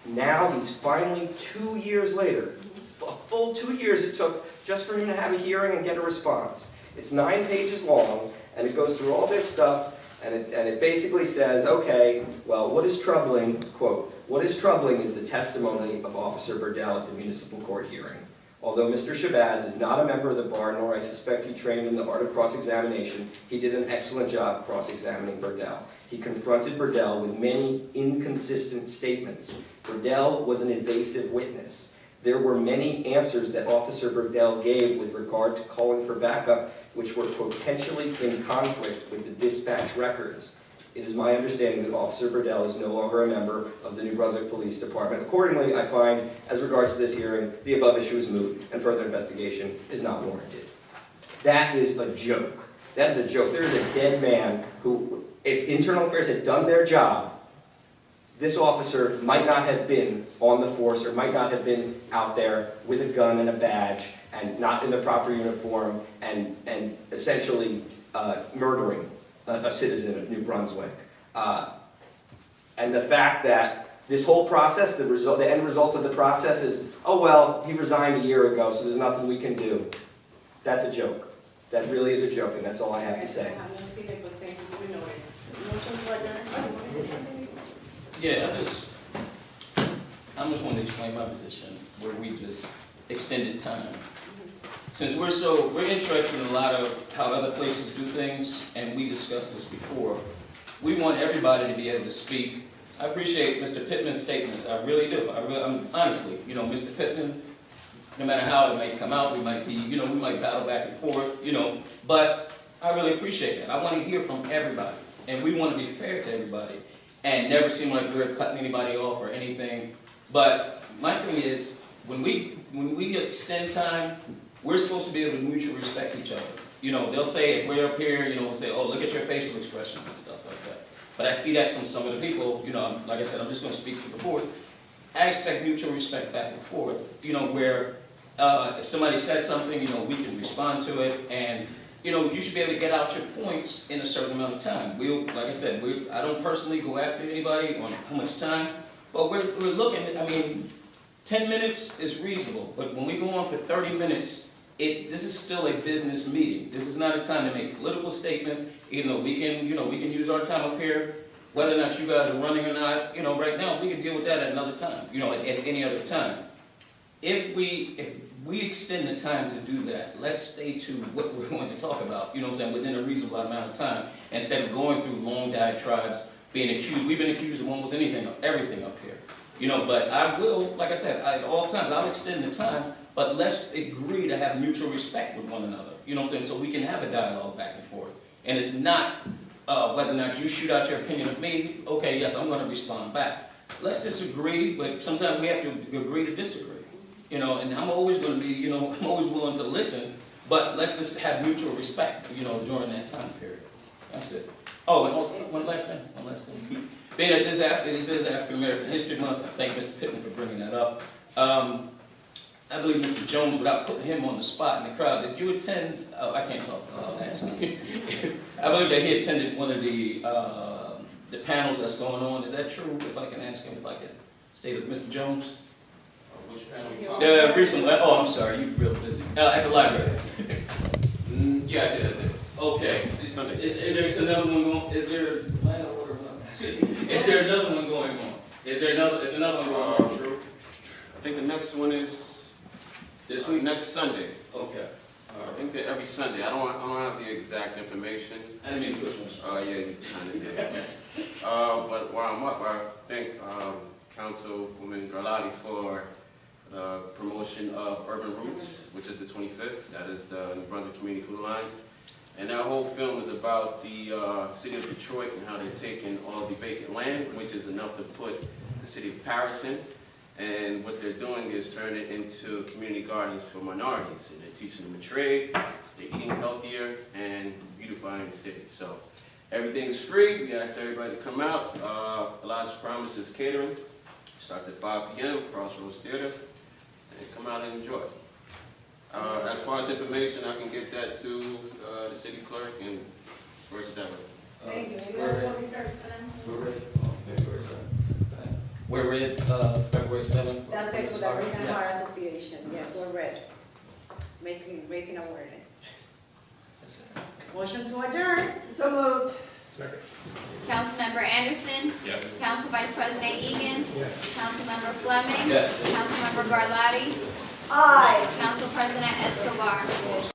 Now he's finally 2 years later, a full 2 years it took just for him to have a hearing and get a response. It's 9 pages long, and it goes through all this stuff, and it basically says, okay, well, what is troubling, quote, what is troubling is the testimony of Officer Burdell at the municipal court hearing. Although Mr. Shabazz is not a member of the bar, nor I suspect he trained in the art of cross-examination, he did an excellent job cross-examining Burdell. He confronted Burdell with many inconsistent statements. Burdell was an evasive witness. There were many answers that Officer Burdell gave with regard to calling for backup, which were potentially in conflict with the dispatch records. It is my understanding that Officer Burdell is no longer a member of the New Brunswick Police Department. Accordingly, I find, as regards to this hearing, the above issue is moot and further investigation is not warranted. That is a joke. That is a joke. There is a dead man who, if Internal Affairs had done their job, this officer might not have been on the force or might not have been out there with a gun and a badge and not in the proper uniform and essentially murdering a citizen of New Brunswick. And the fact that this whole process, the end result of the process is, oh well, he resigned a year ago, so there's nothing we can do. That's a joke. That really is a joke, and that's all I have to say. I'm gonna see that, but thank you, we know it. Motion for adjournment. Want to say something? Yeah, I just want to explain my position where we just extended time. Since we're interested in a lot of how other places do things, and we discussed this before, we want everybody to be able to speak. I appreciate Mr. Pittman's statements, I really do. Honestly, Mr. Pittman, no matter how it may come out, we might be, we might battle back and forth, but I really appreciate that. I want to hear from everybody, and we want to be fair to everybody, and never seem like we're cutting anybody off or anything. But my thing is, when we extend time, we're supposed to be able to mutually respect each other. They'll say, if we're up here, we'll say, oh, look at your facial expressions and stuff like that. But I see that from some of the people, like I said, I'm just going to speak to the board. I expect mutual respect back and forth, where if somebody says something, we can respond to it, and, you should be able to get out your points in a certain amount of time. Like I said, I don't personally go after anybody on how much time, but we're looking at, 10 minutes is reasonable, but when we go on for 30 minutes, this is still a business meeting. This is not a time to make political statements, even though we can use our time up here. Whether or not you guys are running or not, right now, we can deal with that at another time, at any other time. If we extend the time to do that, let's stay to what we're going to talk about, within a reasonable amount of time, instead of going through long diatribes, being accused. We've been accused of almost everything up here. But I will, like I said, at all times, I'll extend the time, but let's agree to have mutual respect with one another, so we can have a dialogue back and forth. And it's not whether or not you shoot out your opinion of me, okay, yes, I'm going to respond back. Let's disagree, but sometimes we have to agree to disagree. And I'm always going to be, I'm always willing to listen, but let's just have mutual respect, during that time period. That's it. Oh, and also, one last thing. Being that this is African American History Month, I thank Mr. Pittman for bringing that up. I believe Mr. Jones, without putting him on the spot in the crowd, did you attend, oh, I can't talk, I'll ask him. I believe that he attended one of the panels that's going on. Is that true? If I can ask him, if I can state it, Mr. Jones? Which panel you talking Recently, oh, I'm sorry, you're real busy. At the library. Yeah, I did. Okay. Sunday. Is there another one going, is there, is there another one going on? Is another one going on? True? I think the next one is This week? next Sunday. Okay. I think that every Sunday. I don't have the exact information. I didn't mean to push one. Yeah, you kind of did. But while I'm up, I thank Councilwoman Garlotti for the promotion of Urban Roots, which is the 25th. That is the New Brunswick Community Food Alliance. And that whole film is about the city of Detroit and how they're taking all the vacant land, which is enough to put the city of Paris in. And what they're doing is turning it into community gardens for minorities. And they're teaching them a trade, they're eating healthier, and beautifying the city. So everything is free. We ask everybody to come out. Elijah's Promise is catering. Starts at 5 p.m., Crossroads Theater. And come out and enjoy. As far as information, I can get that to the city clerk and spread it that way. Thank you. Maybe before we start announcing. We're read, February 7th. That's it for the American Yes. Bar Association. Yes, we're red. Raising awareness. That's it. Motion to adjourn. So moved. Second. Councilmember Anderson. Yes. Council Vice President Egan. Yes. Councilmember Fleming. Yes. Councilmember Garlotti. Aye. Council President Escobar.